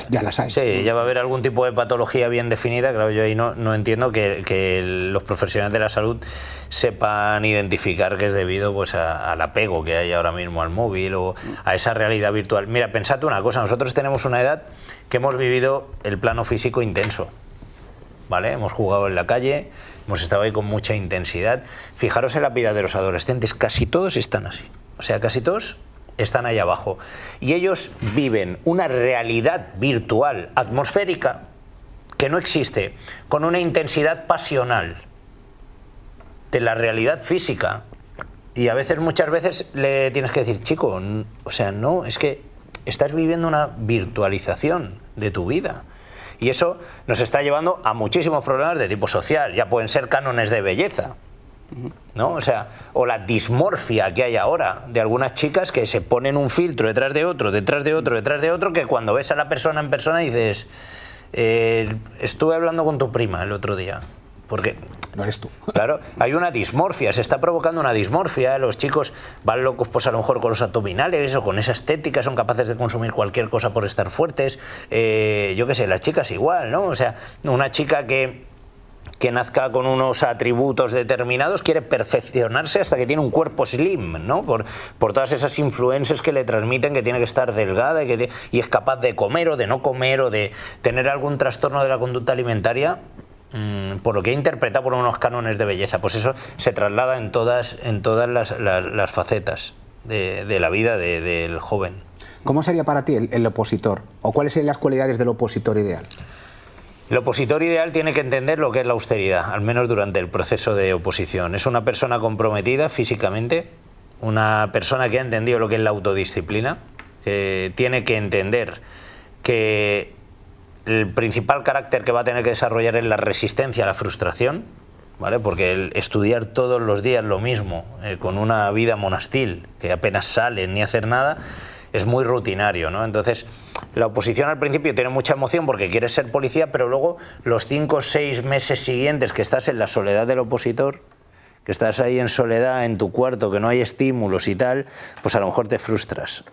Ya las hay. Sí, ya va a haber algún tipo de patología bien definida. Claro, yo ahí no entiendo que los profesionales de la salud sepan identificar que es debido pues al apego que hay ahora mismo al móvil o a esa realidad virtual. Mira, pensad una cosa, nosotros tenemos una edad que hemos vivido el plano físico intenso. ¿Vale? Hemos jugado en la calle, hemos estado ahí con mucha intensidad. Fijaros en la vida de los adolescentes, casi todos están así. O sea, casi todos están ahí abajo. Y ellos viven una realidad virtual, atmosférica, que no existe, con una intensidad pasional de la realidad física. Y a veces, muchas veces, le tienes que decir, chico, o sea, no, es que estás viviendo una virtualización de tu vida. Y eso nos está llevando a muchísimos problemas de tipo social. Ya pueden ser cánones de belleza, ¿no? O sea, o la dismorfia que hay ahora de algunas chicas que se ponen un filtro detrás de otro, detrás de otro, detrás de otro, que cuando ves a la persona en persona dices, estuve hablando con tu prima el otro día. Porque no eres tú. Claro, hay una dismorfia, se está provocando una dismorfia. Los chicos van locos, pues a lo mejor con los abdominales o con esa estética, son capaces de consumir cualquier cosa por estar fuertes. Yo qué sé, las chicas igual, ¿no? O sea, una chica que nazca con unos atributos determinados quiere perfeccionarse hasta que tiene un cuerpo slim, ¿no? Por todas esas influencias que le transmiten que tiene que estar delgada y es capaz de comer o de no comer o de tener algún trastorno de la conducta alimentaria. Por lo que he interpretado por unos cánones de belleza, pues eso se traslada en todas las facetas de la vida del joven. ¿Cómo sería para ti el opositor? ¿O cuáles serían las cualidades del opositor ideal? El opositor ideal tiene que entender lo que es la austeridad, al menos durante el proceso de oposición. Es una persona comprometida físicamente, una persona que ha entendido lo que es la autodisciplina, que tiene que entender que el principal carácter que va a tener que desarrollar es la resistencia a la frustración, ¿vale? Porque el estudiar todos los días lo mismo, con una vida monastil, que apenas sale ni hacer nada, es muy rutinario, ¿no? Entonces, la oposición al principio tiene mucha emoción porque quieres ser policía, pero luego los 5 o 6 meses siguientes que estás en la soledad del opositor, que estás ahí en soledad, en tu cuarto, que no hay estímulos y tal, pues a lo mejor te frustras.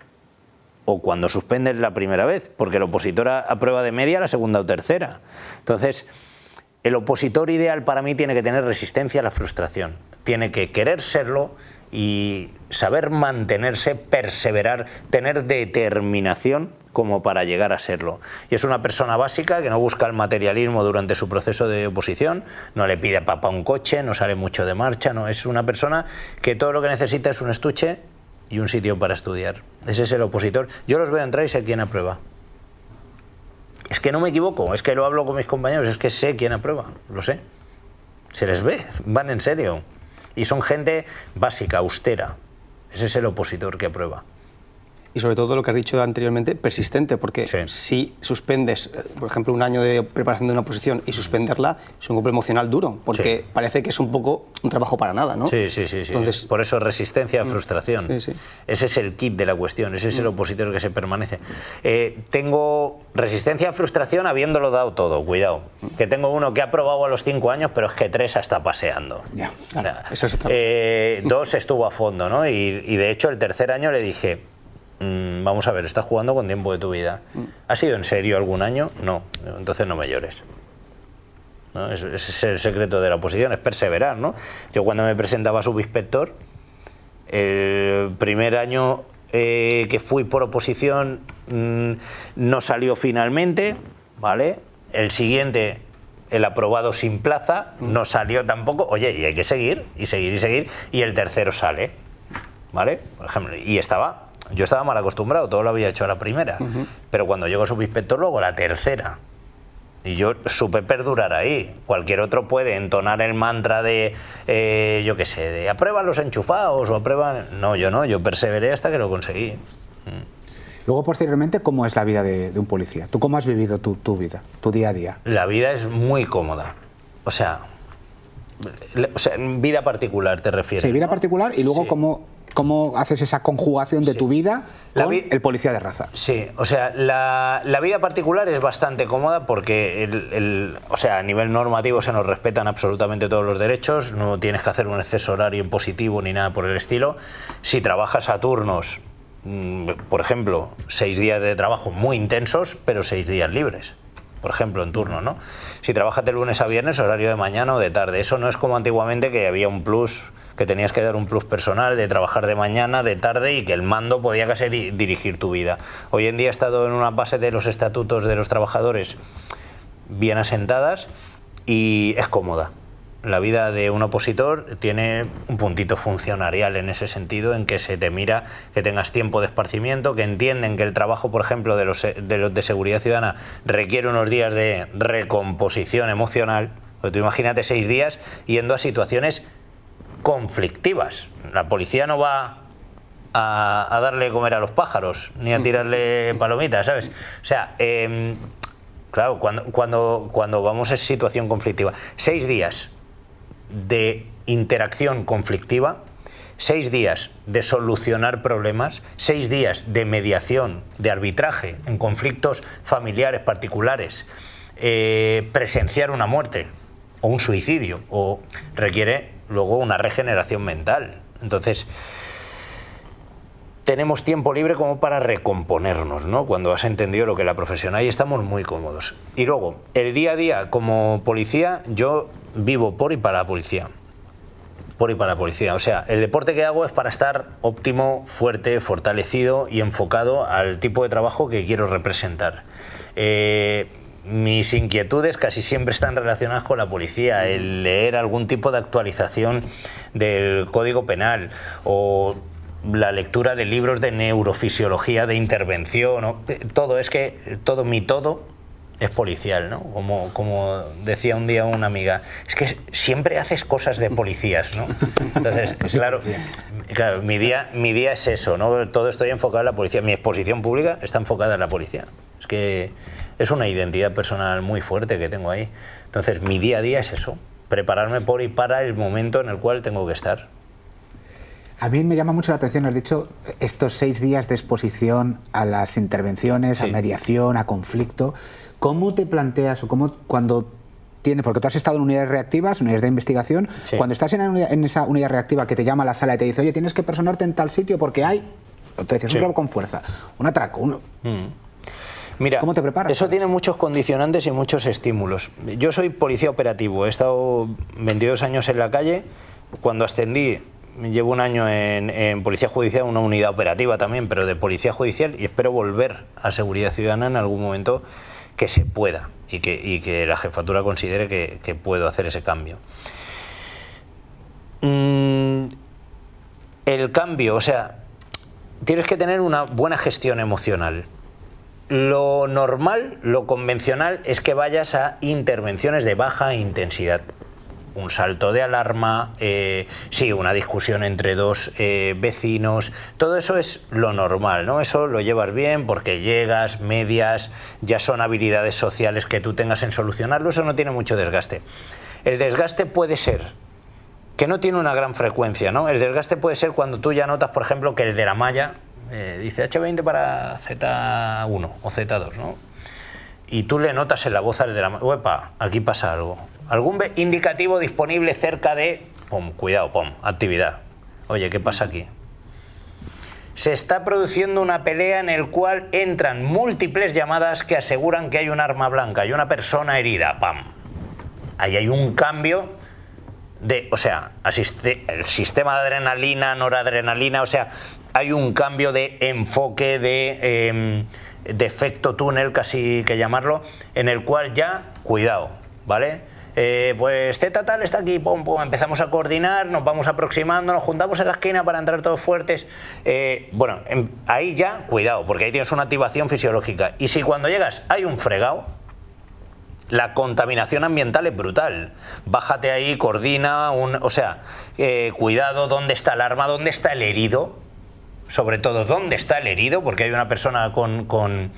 O cuando suspendes la primera vez, porque el opositor aprueba de media la segunda o tercera. Entonces, el opositor ideal para mí tiene que tener resistencia a la frustración, tiene que querer serlo y saber mantenerse, perseverar, tener determinación como para llegar a serlo. Y es una persona básica que no busca el materialismo durante su proceso de oposición, no le pide a papá un coche, no sale mucho de marcha, no, es una persona que todo lo que necesita es un estuche y un sitio para estudiar. Ese es el opositor. Yo los veo entrar y sé quién aprueba. Es que no me equivoco, es que lo hablo con mis compañeros, es que sé quién aprueba, lo sé. Se les ve, van en serio. Y son gente básica, austera. Ese es el opositor que aprueba. Y sobre todo lo que has dicho anteriormente, persistente, porque sí. Si suspendes, por ejemplo, un año de preparación de una oposición y suspenderla, es un golpe emocional duro, porque sí. Parece que es un poco un trabajo para nada, ¿no? Sí. Entonces, por eso resistencia a frustración. Sí. Ese es el kit de la cuestión, ese es el opositor que se permanece. Tengo resistencia a frustración habiéndolo dado todo, cuidado. Que tengo uno que ha aprobado a los 5 años, pero es que 3 está paseando. Ya, claro, eso es otra cosa. 2 estuvo a fondo, ¿no? Y de hecho el tercer año le dije, vamos a ver, estás jugando con tiempo de tu vida. ¿Has sido en serio algún año? No, entonces no me llores. ¿No? Ese es el secreto de la oposición, es perseverar, ¿no? Yo cuando me presentaba a subinspector, el primer año que fui por oposición no salió finalmente, ¿vale? El siguiente, el aprobado sin plaza, no salió tampoco. Oye, y hay que seguir, y seguir, y el tercero sale, ¿vale? Por ejemplo, y yo estaba mal acostumbrado, todo lo había hecho a la primera, pero cuando llego a subinspector luego a la tercera. Y yo supe perdurar ahí. Cualquier otro puede entonar el mantra de, yo qué sé, de aprueban los enchufados o aprueban... No, yo perseveré hasta que lo conseguí. Luego, posteriormente, ¿cómo es la vida de un policía? ¿Tú cómo has vivido tu vida, tu día a día? La vida es muy cómoda. O sea, vida particular te refieres. Sí, vida ¿no? particular y luego sí. cómo ¿Cómo haces esa conjugación de tu vida con el policía de raza? Sí, o sea, la vida particular es bastante cómoda porque o sea, a nivel normativo se nos respetan absolutamente todos los derechos, no tienes que hacer un exceso horario impositivo ni nada por el estilo. Si trabajas a turnos, por ejemplo, 6 días de trabajo muy intensos, pero 6 días libres. Por ejemplo, en turno, ¿no? Si trabajas de lunes a viernes, horario de mañana o de tarde. Eso no es como antiguamente, que había un plus, que tenías que dar un plus personal de trabajar de mañana, de tarde, y que el mando podía casi dirigir tu vida. Hoy en día ha estado en una base de los estatutos de los trabajadores bien asentadas y es cómoda. La vida de un opositor tiene un puntito funcionarial en ese sentido, en que se te mira que tengas tiempo de esparcimiento, que entienden que el trabajo, por ejemplo, de los de seguridad ciudadana requiere unos días de recomposición emocional. Porque tú imagínate 6 días yendo a situaciones conflictivas. La policía no va a darle de comer a los pájaros, ni a tirarle palomitas, ¿sabes? O sea, claro, cuando vamos a esa situación conflictiva, 6 días de interacción conflictiva, 6 días de solucionar problemas, 6 días de mediación, de arbitraje en conflictos familiares particulares, presenciar una muerte o un suicidio, o requiere luego una regeneración mental. Entonces, tenemos tiempo libre como para recomponernos, ¿no? Cuando has entendido lo que es la profesión, ahí estamos muy cómodos. Y luego, el día a día como policía, yo vivo por y para la policía. Por y para la policía. O sea, el deporte que hago es para estar óptimo, fuerte, fortalecido y enfocado al tipo de trabajo que quiero representar. Mis inquietudes casi siempre están relacionadas con la policía, el leer algún tipo de actualización del Código Penal o la lectura de libros de neurofisiología, de intervención, ¿no? Todo es policial, ¿no? Como decía un día una amiga, es que siempre haces cosas de policías, ¿no? Entonces, claro, mi día es eso, ¿no? Todo estoy enfocado en la policía, mi exposición pública está enfocada en la policía. Es que es una identidad personal muy fuerte que tengo ahí. Entonces, mi día a día es eso, prepararme por y para el momento en el cual tengo que estar. A mí me llama mucho la atención, has dicho, estos 6 días de exposición a las intervenciones, sí, a mediación, a conflicto. ¿Cómo te planteas o cómo cuando tienes, porque tú has estado en unidades reactivas, unidades de investigación, sí, cuando estás en esa unidad reactiva que te llama a la sala y te dice, oye, tienes que personarte en tal sitio porque hay, o te dices, sí, un robo con fuerza, un atraco, Mira, ¿cómo te preparas? Eso tiene muchos condicionantes y muchos estímulos. Yo soy policía operativo, he estado 22 años en la calle. Cuando ascendí, llevo un año en Policía Judicial, una unidad operativa también, pero de Policía Judicial, y espero volver a Seguridad Ciudadana en algún momento que se pueda y que la jefatura considere que puedo hacer ese cambio. El cambio, o sea, tienes que tener una buena gestión emocional. Lo normal, lo convencional, es que vayas a intervenciones de baja intensidad. Un salto de alarma, sí, una discusión entre dos vecinos, todo eso es lo normal, ¿no? Eso lo llevas bien porque llegas, medias, ya son habilidades sociales que tú tengas en solucionarlo, eso no tiene mucho desgaste. El desgaste puede ser, que no tiene una gran frecuencia, ¿no? El desgaste puede ser cuando tú ya notas, por ejemplo, que el de la malla dice H20 para Z1 o Z2, ¿no? Y tú le notas en la voz al de la malla, uepa, aquí pasa algo. Algún indicativo disponible cerca de, pum, cuidado, pum, actividad. Oye, ¿qué pasa aquí? Se está produciendo una pelea en el cual entran múltiples llamadas que aseguran que hay un arma blanca, hay una persona herida, pam. Ahí hay un cambio de, o sea, el sistema de adrenalina, noradrenalina, o sea, hay un cambio de enfoque, de efecto túnel, casi que llamarlo, en el cual ya, cuidado, ¿vale? Pues Z tal está aquí, pum, pum, empezamos a coordinar, nos vamos aproximando, nos juntamos en la esquina para entrar todos fuertes. Bueno, ahí ya, cuidado, porque ahí tienes una activación fisiológica. Y si cuando llegas hay un fregado, la contaminación ambiental es brutal. Bájate ahí, coordina, o sea, cuidado, ¿dónde está el arma? ¿Dónde está el herido? Sobre todo, ¿dónde está el herido? Porque hay una persona con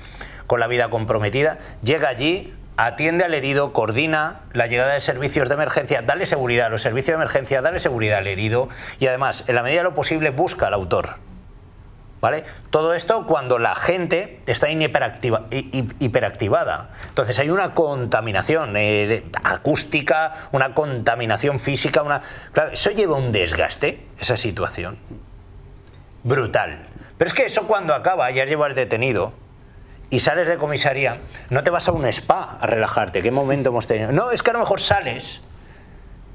la vida comprometida. Llega allí, atiende al herido, coordina la llegada de servicios de emergencia, dale seguridad a los servicios de emergencia, dale seguridad al herido y además, en la medida de lo posible, busca al autor. ¿Vale? Todo esto cuando la gente está hiperactivada. Entonces hay una contaminación acústica, una contaminación física. Claro, eso lleva un desgaste, esa situación. Brutal. Pero es que eso cuando acaba, ya llevas detenido y sales de comisaría, no te vas a un spa a relajarte. ¿Qué momento hemos tenido? No, es que a lo mejor sales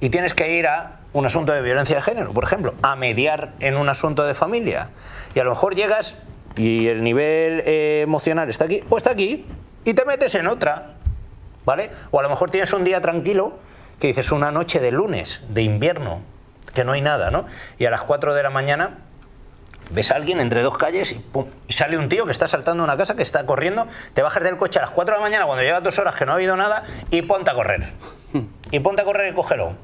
y tienes que ir a un asunto de violencia de género, por ejemplo, a mediar en un asunto de familia. Y a lo mejor llegas y el nivel emocional está aquí o está aquí y te metes en otra, ¿vale? O a lo mejor tienes un día tranquilo que dices una noche de lunes, de invierno, que no hay nada, ¿no? Y a las 4 de la mañana ves a alguien entre dos calles y, pum, y sale un tío que está saltando una casa, que está corriendo, te bajas del coche a las 4 de la mañana cuando llevas 2 horas que no ha habido nada y ponte a correr. Y ponte a correr y cógelo.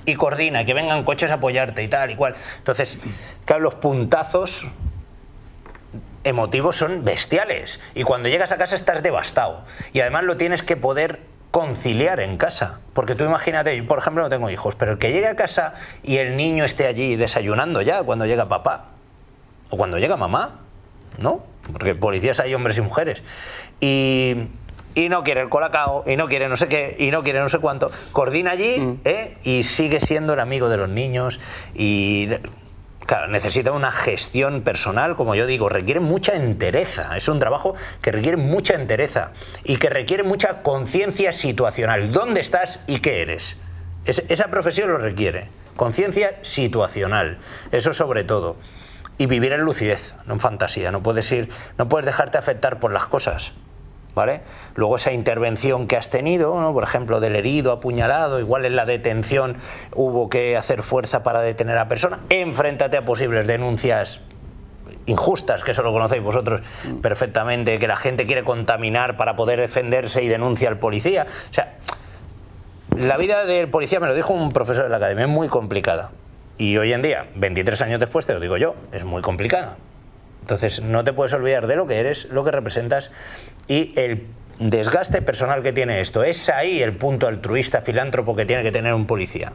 Y coordina, que vengan coches a apoyarte y tal y cual. Entonces, claro, los puntazos emotivos son bestiales. Y cuando llegas a casa estás devastado. Y además lo tienes que poder conciliar en casa. Porque tú imagínate, yo por ejemplo no tengo hijos, pero el que llegue a casa y el niño esté allí desayunando ya cuando llega papá. O cuando llega mamá, ¿no? Porque policías hay hombres y mujeres. Y no quiere el colacao, y no quiere no sé qué, y no quiere no sé cuánto. Coordina allí, y sigue siendo el amigo de los niños. Y claro, necesita una gestión personal, como yo digo, requiere mucha entereza. Es un trabajo que requiere mucha entereza y que requiere mucha conciencia situacional. ¿Dónde estás y qué eres? Esa profesión lo requiere. Conciencia situacional, eso sobre todo. Y vivir en lucidez, no en fantasía. No puedes dejarte afectar por las cosas. ¿Vale? Luego esa intervención que has tenido, ¿no? Por ejemplo, del herido apuñalado, igual en la detención hubo que hacer fuerza para detener a la persona, enfréntate a posibles denuncias injustas, que eso lo conocéis vosotros perfectamente, que la gente quiere contaminar para poder defenderse y denuncia al policía. O sea, la vida del policía, me lo dijo un profesor de la academia, es muy complicada. Y hoy en día, 23 años después, te lo digo yo, es muy complicada. Entonces no te puedes olvidar de lo que eres, lo que representas y el desgaste personal que tiene esto. Es ahí el punto altruista, filántropo que tiene que tener un policía.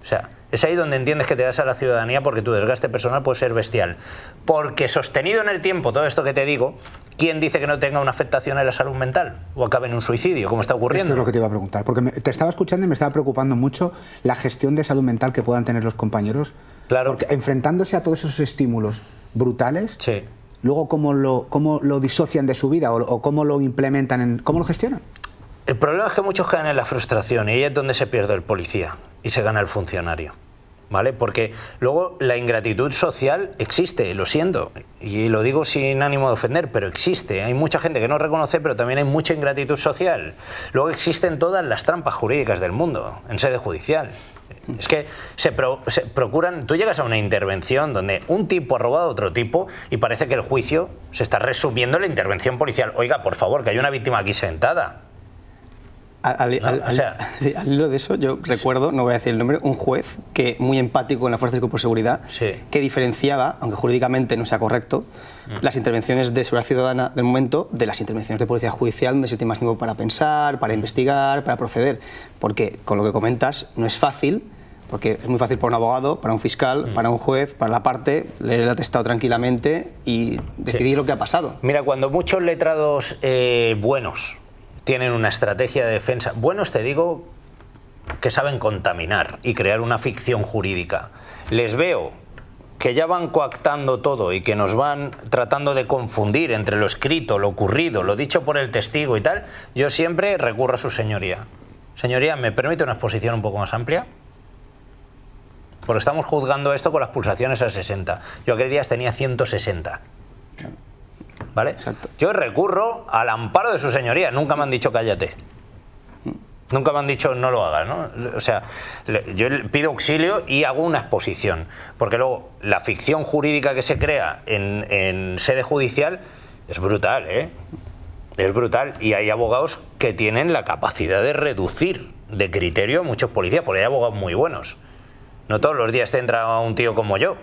O sea, es ahí donde entiendes que te das a la ciudadanía, porque tu desgaste personal puede ser bestial. Porque sostenido en el tiempo todo esto que te digo, ¿quién dice que no tenga una afectación en la salud mental? O acabe en un suicidio, como está ocurriendo. Esto es lo que te iba a preguntar, porque te estaba escuchando y me estaba preocupando mucho la gestión de salud mental que puedan tener los compañeros. Claro. Porque enfrentándose a todos esos estímulos brutales, sí. Luego cómo lo disocian de su vida o cómo lo implementan, cómo lo gestionan. El problema es que muchos caen en la frustración y ahí es donde se pierde el policía y se gana el funcionario, ¿vale? Porque luego la ingratitud social existe, lo siento, y lo digo sin ánimo de ofender, pero existe. Hay mucha gente que no reconoce, pero también hay mucha ingratitud social. Luego existen todas las trampas jurídicas del mundo en sede judicial. Es que se procuran... Tú llegas a una intervención donde un tipo ha robado a otro tipo y parece que el juicio se está resumiendo en la intervención policial. Oiga, por favor, que hay una víctima aquí sentada. Al hilo de eso, yo recuerdo, no voy a decir el nombre, un juez que muy empático en la fuerza del cuerpo de seguridad, que diferenciaba, aunque jurídicamente no sea correcto, las intervenciones de seguridad ciudadana del momento de las intervenciones de policía judicial, donde se tiene más tiempo para pensar, para investigar, para proceder. Porque con lo que comentas no es fácil, porque es muy fácil para un abogado, para un fiscal, para un juez, para la parte, leer el atestado tranquilamente y decidir lo que ha pasado. Mira, cuando muchos letrados buenos tienen una estrategia de defensa, buenos te digo que saben contaminar y crear una ficción jurídica, les veo que ya van coactando todo y que nos van tratando de confundir entre lo escrito, lo ocurrido, lo dicho por el testigo y tal, yo siempre recurro a su señoría. Señoría, ¿me permite una exposición un poco más amplia? Porque estamos juzgando esto con las pulsaciones a 60. Yo aquel día tenía 160. ¿Vale? Exacto. Yo recurro al amparo de su señoría. Nunca me han dicho cállate. Nunca me han dicho no lo hagas, ¿no? O sea, yo pido auxilio y hago una exposición. Porque luego la ficción jurídica que se crea en sede judicial es brutal, ¿eh? Es brutal. Y hay abogados que tienen la capacidad de reducir de criterio a muchos policías, porque hay abogados muy buenos. No todos los días te entra un tío como yo,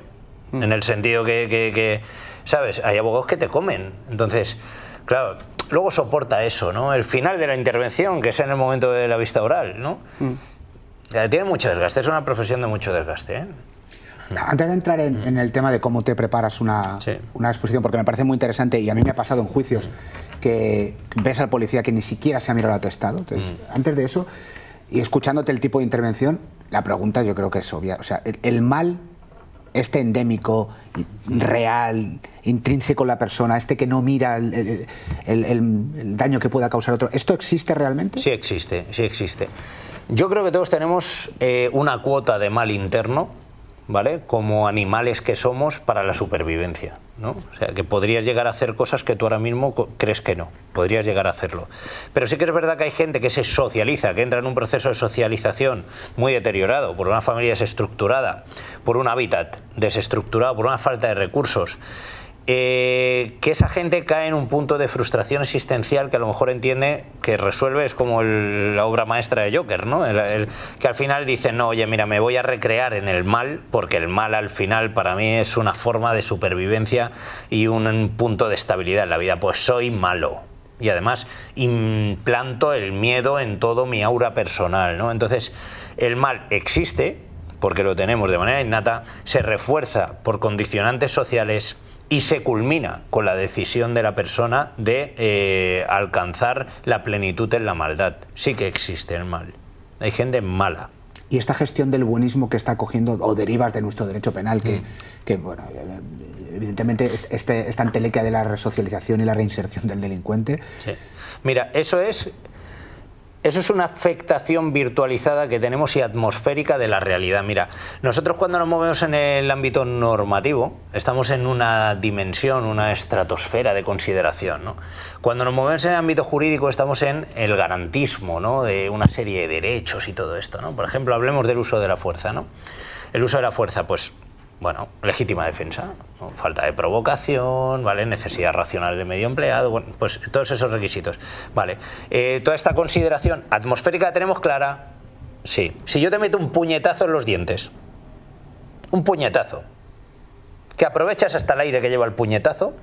en el sentido que ¿sabes? Hay abogados que te comen. Entonces, claro, luego soporta eso, ¿no? El final de la intervención, que es en el momento de la vista oral, ¿no? Tiene mucho desgaste, es una profesión de mucho desgaste, ¿eh? Antes de entrar en el tema de cómo te preparas una exposición, porque me parece muy interesante y a mí me ha pasado en juicios que ves al policía que ni siquiera se ha mirado el atestado. Entonces, antes de eso, y escuchándote el tipo de intervención, la pregunta yo creo que es obvia. O sea, el mal, este endémico, real, intrínseco en la persona, este que no mira el daño que pueda causar otro, ¿esto existe realmente? Sí existe, sí existe. Yo creo que todos tenemos una cuota de mal interno, ¿vale? Como animales que somos para la supervivencia, ¿no? O sea, que podrías llegar a hacer cosas que tú ahora mismo crees que no, podrías llegar a hacerlo. Pero sí que es verdad que hay gente que se socializa, que entra en un proceso de socialización muy deteriorado, por una familia desestructurada, por un hábitat desestructurado, por una falta de recursos. Que esa gente cae en un punto de frustración existencial que a lo mejor entiende que resuelve, es como la obra maestra de Joker, ¿no? Que al final dice, no, oye, mira, me voy a recrear en el mal, porque el mal al final para mí es una forma de supervivencia y un punto de estabilidad en la vida, pues soy malo. Y además implanto el miedo en todo mi aura personal, ¿no? Entonces, el mal existe, porque lo tenemos de manera innata, se refuerza por condicionantes sociales y se culmina con la decisión de la persona de alcanzar la plenitud en la maldad. Sí que existe el mal. Hay gente mala. Y esta gestión del buenismo que está cogiendo, o derivas de nuestro derecho penal, que bueno, evidentemente esta entelequia de la resocialización y la reinserción del delincuente. Sí. Mira, eso es una afectación virtualizada que tenemos y atmosférica de la realidad. Mira, nosotros cuando nos movemos en el ámbito normativo estamos en una dimensión, una estratosfera de consideración, ¿no? Cuando nos movemos en el ámbito jurídico estamos en el garantismo, ¿no? De una serie de derechos y todo esto, ¿no? Por ejemplo, hablemos del uso de la fuerza, ¿no? El uso de la fuerza, pues, bueno, legítima defensa, ¿no? Falta de provocación, ¿vale? Necesidad racional del medio empleado, bueno, pues todos esos requisitos, ¿vale? Toda esta consideración atmosférica la tenemos clara, sí. Si yo te meto un puñetazo en los dientes, un puñetazo, que aprovechas hasta el aire que lleva el puñetazo,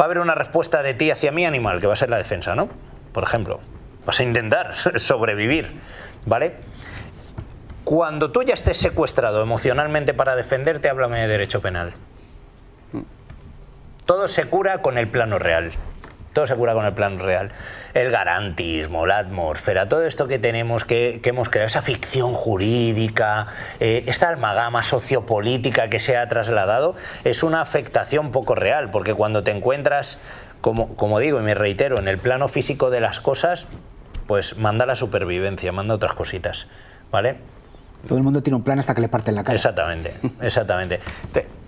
va a haber una respuesta de ti hacia mí animal, que va a ser la defensa, ¿no? Por ejemplo, vas a intentar sobrevivir, ¿vale? Cuando tú ya estés secuestrado emocionalmente para defenderte, háblame de derecho penal. Todo se cura con el plano real. Todo se cura con el plano real. El garantismo, la atmósfera, todo esto que tenemos, que hemos creado, esa ficción jurídica, esta amalgama sociopolítica que se ha trasladado, es una afectación poco real, porque cuando te encuentras, como digo y me reitero, en el plano físico de las cosas, pues manda la supervivencia, manda otras cositas, ¿vale? Todo el mundo tiene un plan hasta que le parten la cara. Exactamente, exactamente.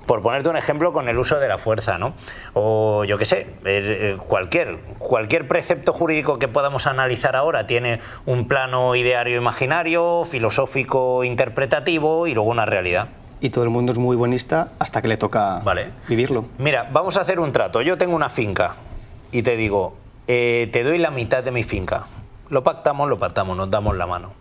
Por ponerte un ejemplo con el uso de la fuerza, ¿no? O yo qué sé, cualquier precepto jurídico que podamos analizar ahora tiene un plano ideario imaginario, filosófico interpretativo y luego una realidad. Y todo el mundo es muy buenista hasta que le toca vivirlo. Mira, vamos a hacer un trato. Yo tengo una finca y te digo, te doy la mitad de mi finca. Lo pactamos, nos damos la mano.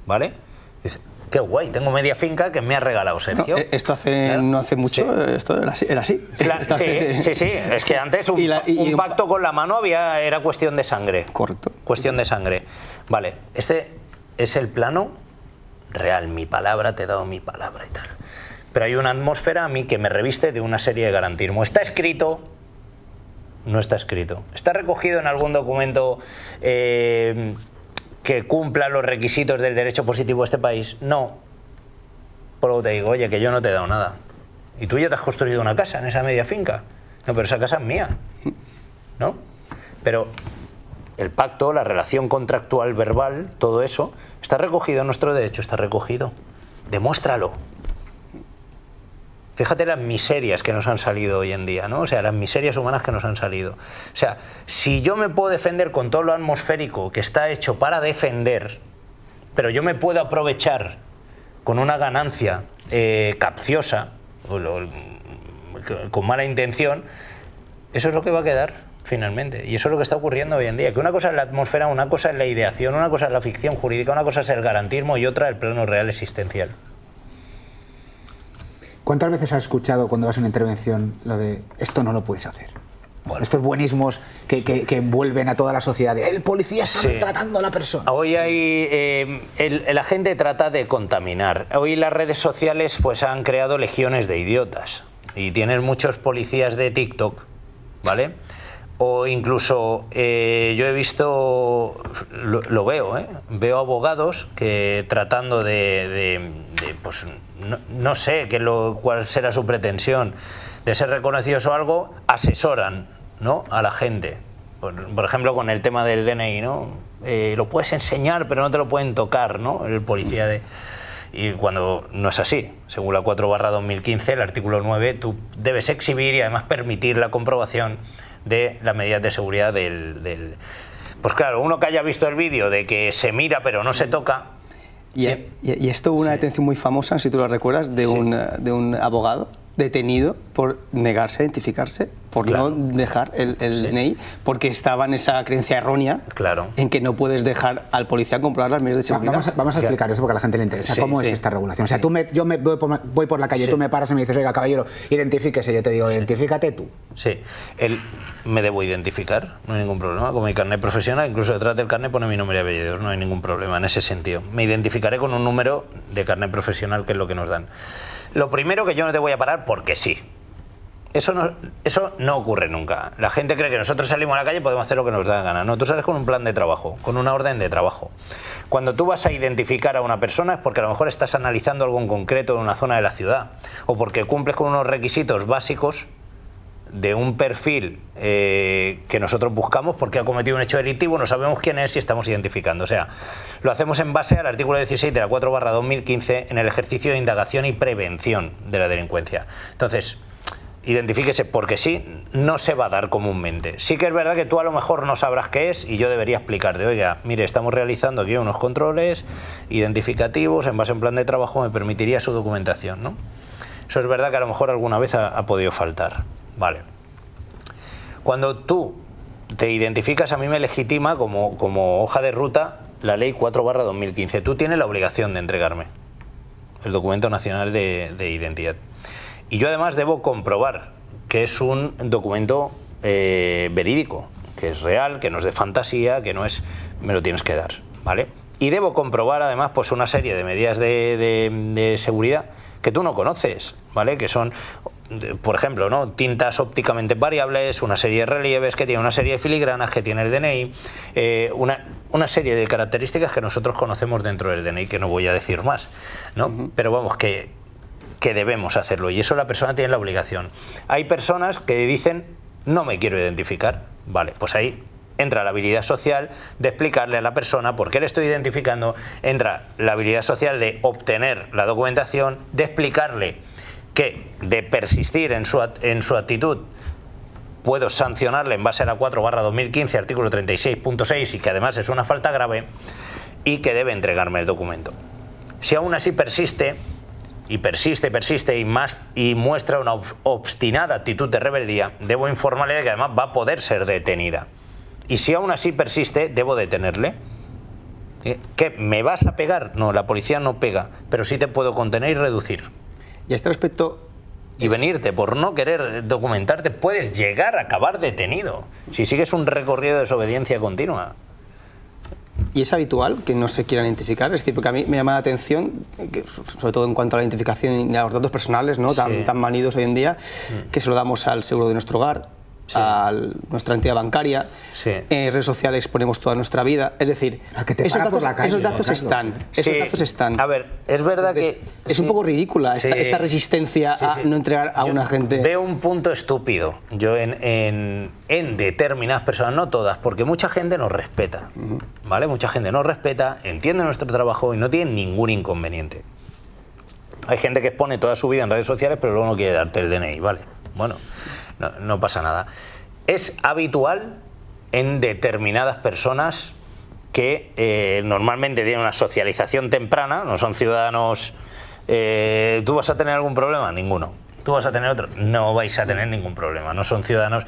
¿Vale? Dice, qué guay, tengo media finca que me ha regalado Sergio. No, esto no hace mucho, sí. Esto era así. Sí, es que antes un pacto con la mano era cuestión de sangre. Correcto. Cuestión de sangre. Vale, este es el plano real, mi palabra, te he dado mi palabra y tal. Pero hay una atmósfera a mí que me reviste de una serie de garantismo. ¿Está escrito? No está escrito. ¿Está recogido en algún documento que cumpla los requisitos del derecho positivo de este país? No. Por lo que te digo, oye, que yo no te he dado nada. Y tú ya te has construido una casa en esa media finca. No, pero esa casa es mía, ¿no? Pero el pacto, la relación contractual verbal, todo eso, está recogido en nuestro derecho, está recogido. Demuéstralo. Fíjate las miserias que nos han salido hoy en día, ¿no? O sea, las miserias humanas que nos han salido. O sea, si yo me puedo defender con todo lo atmosférico que está hecho para defender, pero yo me puedo aprovechar con una ganancia capciosa, con mala intención, eso es lo que va a quedar finalmente. Y eso es lo que está ocurriendo hoy en día. Que una cosa es la atmósfera, una cosa es la ideación, una cosa es la ficción jurídica, una cosa es el garantismo y otra el plano real existencial. ¿Cuántas veces has escuchado cuando vas a una intervención lo de esto no lo puedes hacer? estos buenismos que envuelven a toda la sociedad. El policía está tratando a la persona. Hoy hay la gente trata de contaminar. Hoy las redes sociales pues han creado legiones de idiotas y tienes muchos policías de TikTok, ¿vale? O incluso yo he visto, lo veo, veo abogados que tratando pues no sé cuál será su pretensión de ser reconocidos o algo, asesoran, ¿no?, a la gente. Por ejemplo, con el tema del DNI, ¿no? Lo puedes enseñar, pero no te lo pueden tocar, ¿no?, el policía de... Y cuando no es así, según la 4/2015, el artículo 9, tú debes exhibir y además permitir la comprobación de las medidas de seguridad del... Pues claro, uno que haya visto el vídeo de que se mira pero no se toca... Y esto hubo una detención muy famosa, si tú lo recuerdas, de un abogado detenido por negarse a identificarse, por no dejar el DNI, porque estaba en esa creencia errónea en que no puedes dejar al policía comprobar las medidas de seguridad. Vamos a explicar eso porque a la gente le interesa. ¿Cómo es esta regulación? O sea, yo voy por la calle, tú me paras y me dices, oiga, caballero, identifíquese. Yo te digo, identifícate tú. Sí, me debo identificar, no hay ningún problema. Con mi carnet profesional, incluso detrás del carnet pone mi nombre y apellidos, no hay ningún problema en ese sentido. Me identificaré con un número de carnet profesional, que es lo que nos dan. Lo primero, que yo no te voy a parar porque sí. Eso no ocurre nunca. La gente cree que nosotros salimos a la calle y podemos hacer lo que nos da la gana. No, tú sales con un plan de trabajo, con una orden de trabajo. Cuando tú vas a identificar a una persona es porque a lo mejor estás analizando algo en concreto en una zona de la ciudad, o porque cumples con unos requisitos básicos de un perfil que nosotros buscamos porque ha cometido un hecho delictivo, no sabemos quién es y estamos identificando. O sea, lo hacemos en base al artículo 16 de la 4/2015 en el ejercicio de indagación y prevención de la delincuencia. Entonces, identifíquese porque sí, no se va a dar comúnmente. Sí que es verdad que tú a lo mejor no sabrás qué es y yo debería explicarte, oiga, mire, estamos realizando aquí unos controles identificativos en base a un plan de trabajo, me permitiría su documentación, ¿no? Eso es verdad que a lo mejor alguna vez ha podido faltar. Vale. Cuando tú te identificas, a mí me legitima como hoja de ruta la ley 4/2015. Tú tienes la obligación de entregarme el documento nacional de identidad. Y yo además debo comprobar que es un documento verídico, que es real, que no es de fantasía, que no es... me lo tienes que dar, ¿vale? Y debo comprobar además pues una serie de medidas de seguridad que tú no conoces, ¿vale? Que son... por ejemplo, ¿no?, tintas ópticamente variables, una serie de relieves que tiene una serie de filigranas que tiene el DNI, una serie de características que nosotros conocemos dentro del DNI, que no voy a decir más, ¿no? Pero vamos, que debemos hacerlo y eso la persona tiene la obligación. Hay personas que dicen, no me quiero identificar, vale, pues ahí entra la habilidad social de explicarle a la persona por qué le estoy identificando, entra la habilidad social de obtener la documentación, de explicarle que de persistir en su actitud puedo sancionarle en base a la 4/2015, artículo 36.6, y que además es una falta grave y que debe entregarme el documento. Si aún así persiste y muestra una obstinada actitud de rebeldía, debo informarle de que además va a poder ser detenida. Y si aún así persiste, debo detenerle. ¿Qué? ¿Me vas a pegar? No, la policía no pega, pero sí te puedo contener y reducir. Y a este respecto... Y venirte por no querer documentarte, puedes llegar a acabar detenido si sigues un recorrido de desobediencia continua. ¿Y es habitual que no se quieran identificar? Es decir, porque a mí me llama la atención, sobre todo en cuanto a la identificación y a los datos personales, ¿no?, tan manidos hoy en día, que se lo damos al seguro de nuestro hogar, a nuestra entidad bancaria, en redes sociales ponemos toda nuestra vida, es decir, esos datos están. A ver, es verdad que... Es un poco ridícula esta resistencia a no entregar a una gente... Veo un punto estúpido, yo en determinadas personas, no todas, porque mucha gente nos respeta, ¿vale? Mucha gente nos respeta, entiende nuestro trabajo y no tiene ningún inconveniente. Hay gente que expone toda su vida en redes sociales, pero luego no quiere darte el DNI, ¿vale? Bueno... No pasa nada. Es habitual en determinadas personas que normalmente tienen una socialización temprana, no son ciudadanos... ¿Tú vas a tener algún problema? Ninguno. ¿Tú vas a tener otro? No vais a tener ningún problema, no son ciudadanos.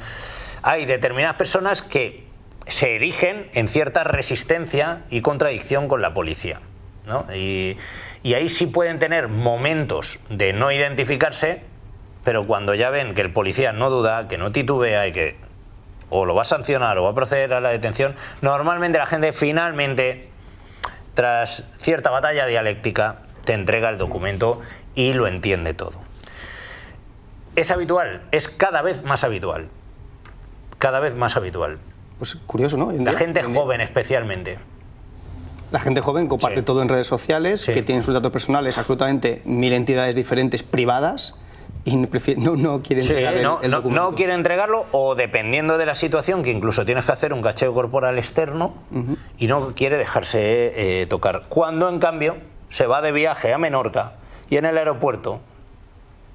Hay determinadas personas que se erigen en cierta resistencia y contradicción con la policía, ¿no? Y ahí sí pueden tener momentos de no identificarse, pero cuando ya ven que el policía no duda, que no titubea y que o lo va a sancionar o va a proceder a la detención, normalmente la gente finalmente, tras cierta batalla dialéctica, te entrega el documento y lo entiende todo. ¿Es habitual? Es cada vez más habitual. Cada vez más habitual. Pues curioso, ¿no? La gente joven especialmente. La gente joven comparte todo en redes sociales, que tienen sus datos personales absolutamente 1000 entidades diferentes privadas y no quiere entregar el documento. No quiere entregarlo, o dependiendo de la situación, que incluso tienes que hacer un cacheo corporal externo y no quiere dejarse tocar. Cuando en cambio se va de viaje a Menorca y en el aeropuerto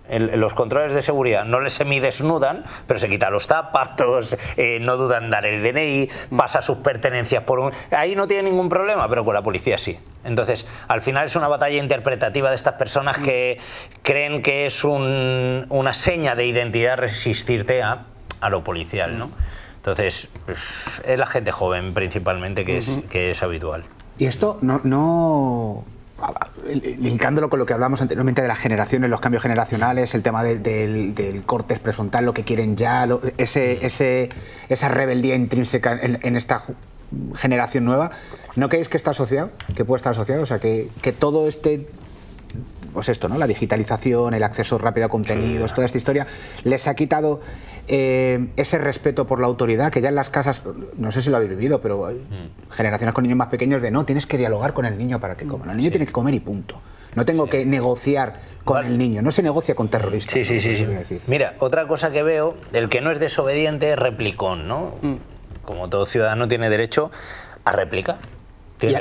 los controles de seguridad no les semidesnudan, pero se quita los zapatos, no dudan en dar el DNI, pasa sus pertenencias por un... Ahí no tiene ningún problema, pero con la policía sí. Entonces, al final es una batalla interpretativa de estas personas que creen que es una seña de identidad resistirte a lo policial, ¿no? Entonces, es la gente joven principalmente que es habitual. Y esto no linkándolo con lo que hablamos anteriormente de las generaciones, los cambios generacionales, el tema del córtex prefrontal, lo que quieren ya, esa rebeldía intrínseca en esta generación nueva, ¿no creéis que está asociado? ¿Que puede estar asociado? O sea, que todo pues esto, ¿no? La digitalización, el acceso rápido a contenidos, toda esta historia, les ha quitado ese respeto por la autoridad, que ya en las casas, no sé si lo habéis vivido, pero hay generaciones con niños más pequeños de no, tienes que dialogar con el niño para que coma. El niño tiene que comer y punto. No tengo que negociar con el niño, no se negocia con terroristas. Sí. Mira, otra cosa que veo, el que no es desobediente es replicón, ¿no? Como todo ciudadano tiene derecho a réplica.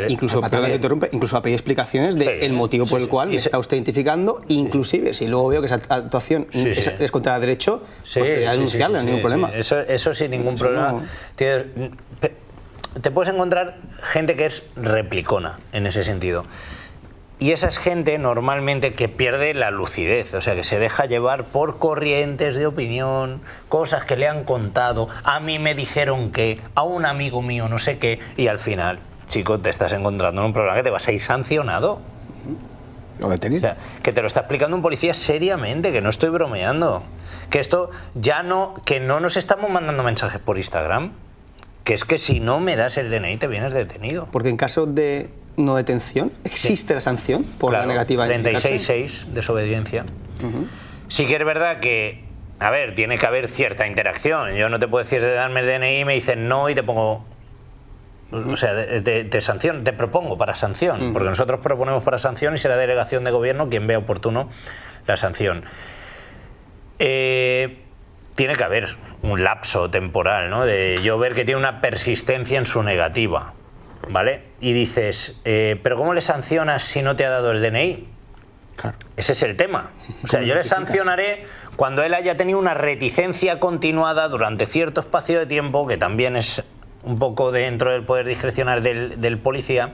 Incluso a pedir explicaciones del motivo por el cual está usted identificando, inclusive si luego veo que esa actuación es contra el derecho, proceder a denunciarle, no hay ningún problema. Eso sin ningún problema. No. Te puedes encontrar gente que es replicona en ese sentido. Y esa es gente normalmente que pierde la lucidez, o sea, que se deja llevar por corrientes de opinión, cosas que le han contado, a mí me dijeron que, a un amigo mío no sé qué, y al final... Chico, te estás encontrando en un problema que te vas a ir sancionado. ¿Lo detenido? O sea, que te lo está explicando un policía seriamente, que no estoy bromeando. Que esto ya no, que no nos estamos mandando mensajes por Instagram, que es que si no me das el DNI te vienes detenido. Porque en caso de no detención, ¿existe la sanción por la negativa de 36.6, desobediencia. Sí que es verdad que, a ver, tiene que haber cierta interacción. Yo no te puedo decir de darme el DNI y me dicen no y te pongo... O sea, te propongo para sanción, porque nosotros proponemos para sanción y será delegación de gobierno quien vea oportuno la sanción. Tiene que haber un lapso temporal, ¿no? De yo ver que tiene una persistencia en su negativa, ¿vale? Y dices, ¿pero cómo le sancionas si no te ha dado el DNI? Claro. Ese es el tema. O sea, yo le sancionaré cuando él haya tenido una reticencia continuada durante cierto espacio de tiempo, que también es... un poco dentro del poder discrecional del policía,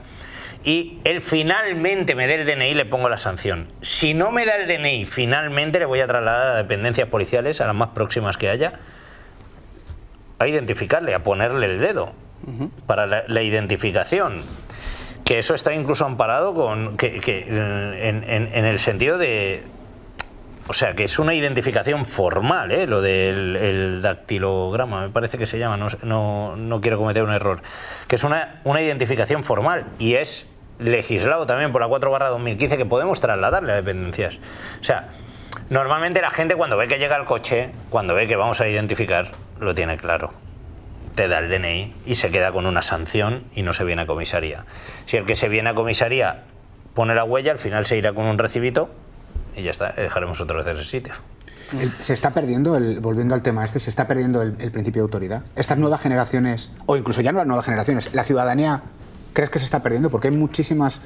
y él finalmente me dé el DNI, le pongo la sanción. Si no me da el DNI, finalmente le voy a trasladar a dependencias policiales, a las más próximas que haya, a identificarle, a ponerle el dedo para la identificación. Que eso está incluso amparado en el sentido de... O sea, que es una identificación formal, lo del dactilograma, me parece que se llama, no quiero cometer un error, que es una identificación formal y es legislado también por la 4/2015 que podemos trasladarle a dependencias. O sea, normalmente la gente cuando ve que llega el coche, cuando ve que vamos a identificar, lo tiene claro. Te da el DNI y se queda con una sanción y no se viene a comisaría. Si el que se viene a comisaría pone la huella, al final se irá con un recibito y ya está, dejaremos otra vez ese sitio. Se está perdiendo, volviendo al tema se está perdiendo el principio de autoridad. Estas nuevas generaciones, o incluso ya no las nuevas generaciones, la ciudadanía, ¿crees que se está perdiendo? Porque hay muchísimas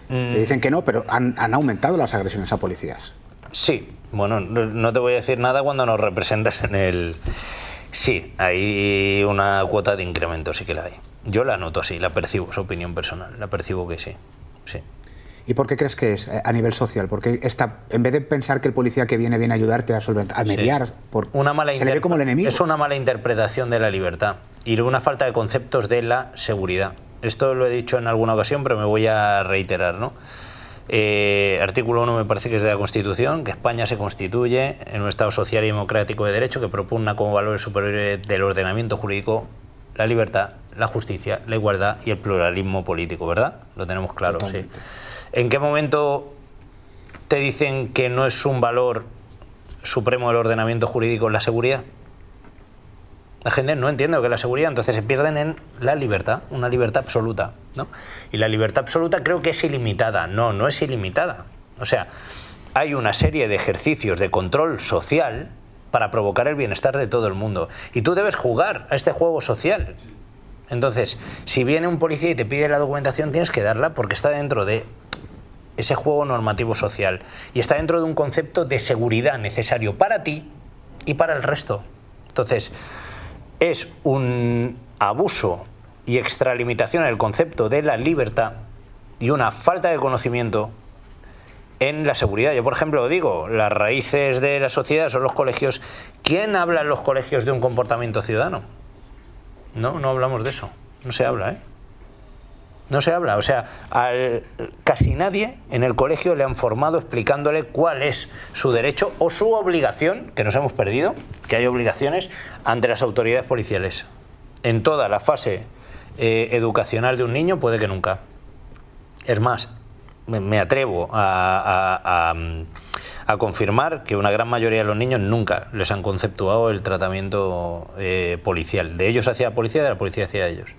que dicen que no, pero han aumentado las agresiones a policías. Sí, bueno, no te voy a decir nada cuando nos representas en el... Sí, hay una cuota de incremento, sí que la hay. Yo la noto así, la percibo, es opinión personal, la percibo que sí, sí. ¿Y por qué crees que es a nivel social? Porque en vez de pensar que el policía que viene a ayudarte a solventar, a mediar, se le ve como el enemigo. Es una mala interpretación de la libertad y una falta de conceptos de la seguridad. Esto lo he dicho en alguna ocasión, pero me voy a reiterar, ¿no? Artículo 1 me parece que es de la Constitución, que España se constituye en un Estado social y democrático de derecho que propugna como valores superiores del ordenamiento jurídico la libertad, la justicia, la igualdad y el pluralismo político, ¿verdad? Lo tenemos claro, sí. ¿En qué momento te dicen que no es un valor supremo del ordenamiento jurídico la seguridad? La gente no entiende lo que es la seguridad, entonces se pierden en la libertad, una libertad absoluta, ¿no? Y la libertad absoluta creo que es ilimitada. No, no es ilimitada. O sea, hay una serie de ejercicios de control social para provocar el bienestar de todo el mundo. Y tú debes jugar a este juego social. Entonces, si viene un policía y te pide la documentación, tienes que darla porque está dentro de ese juego normativo social y está dentro de un concepto de seguridad necesario para ti y para el resto. Entonces, es un abuso y extralimitación en el concepto de la libertad y una falta de conocimiento en la seguridad. Yo, por ejemplo, lo digo, las raíces de la sociedad son los colegios. ¿Quién habla en los colegios de un comportamiento ciudadano? No, no hablamos de eso. No se habla, ¿eh? No se habla. O sea, casi nadie en el colegio le han formado explicándole cuál es su derecho o su obligación, que nos hemos perdido, que hay obligaciones ante las autoridades policiales. En toda la fase educacional de un niño puede que nunca. Es más, me atrevo a confirmar que una gran mayoría de los niños nunca les han conceptuado el tratamiento policial. De ellos hacia la policía, de la policía hacia ellos.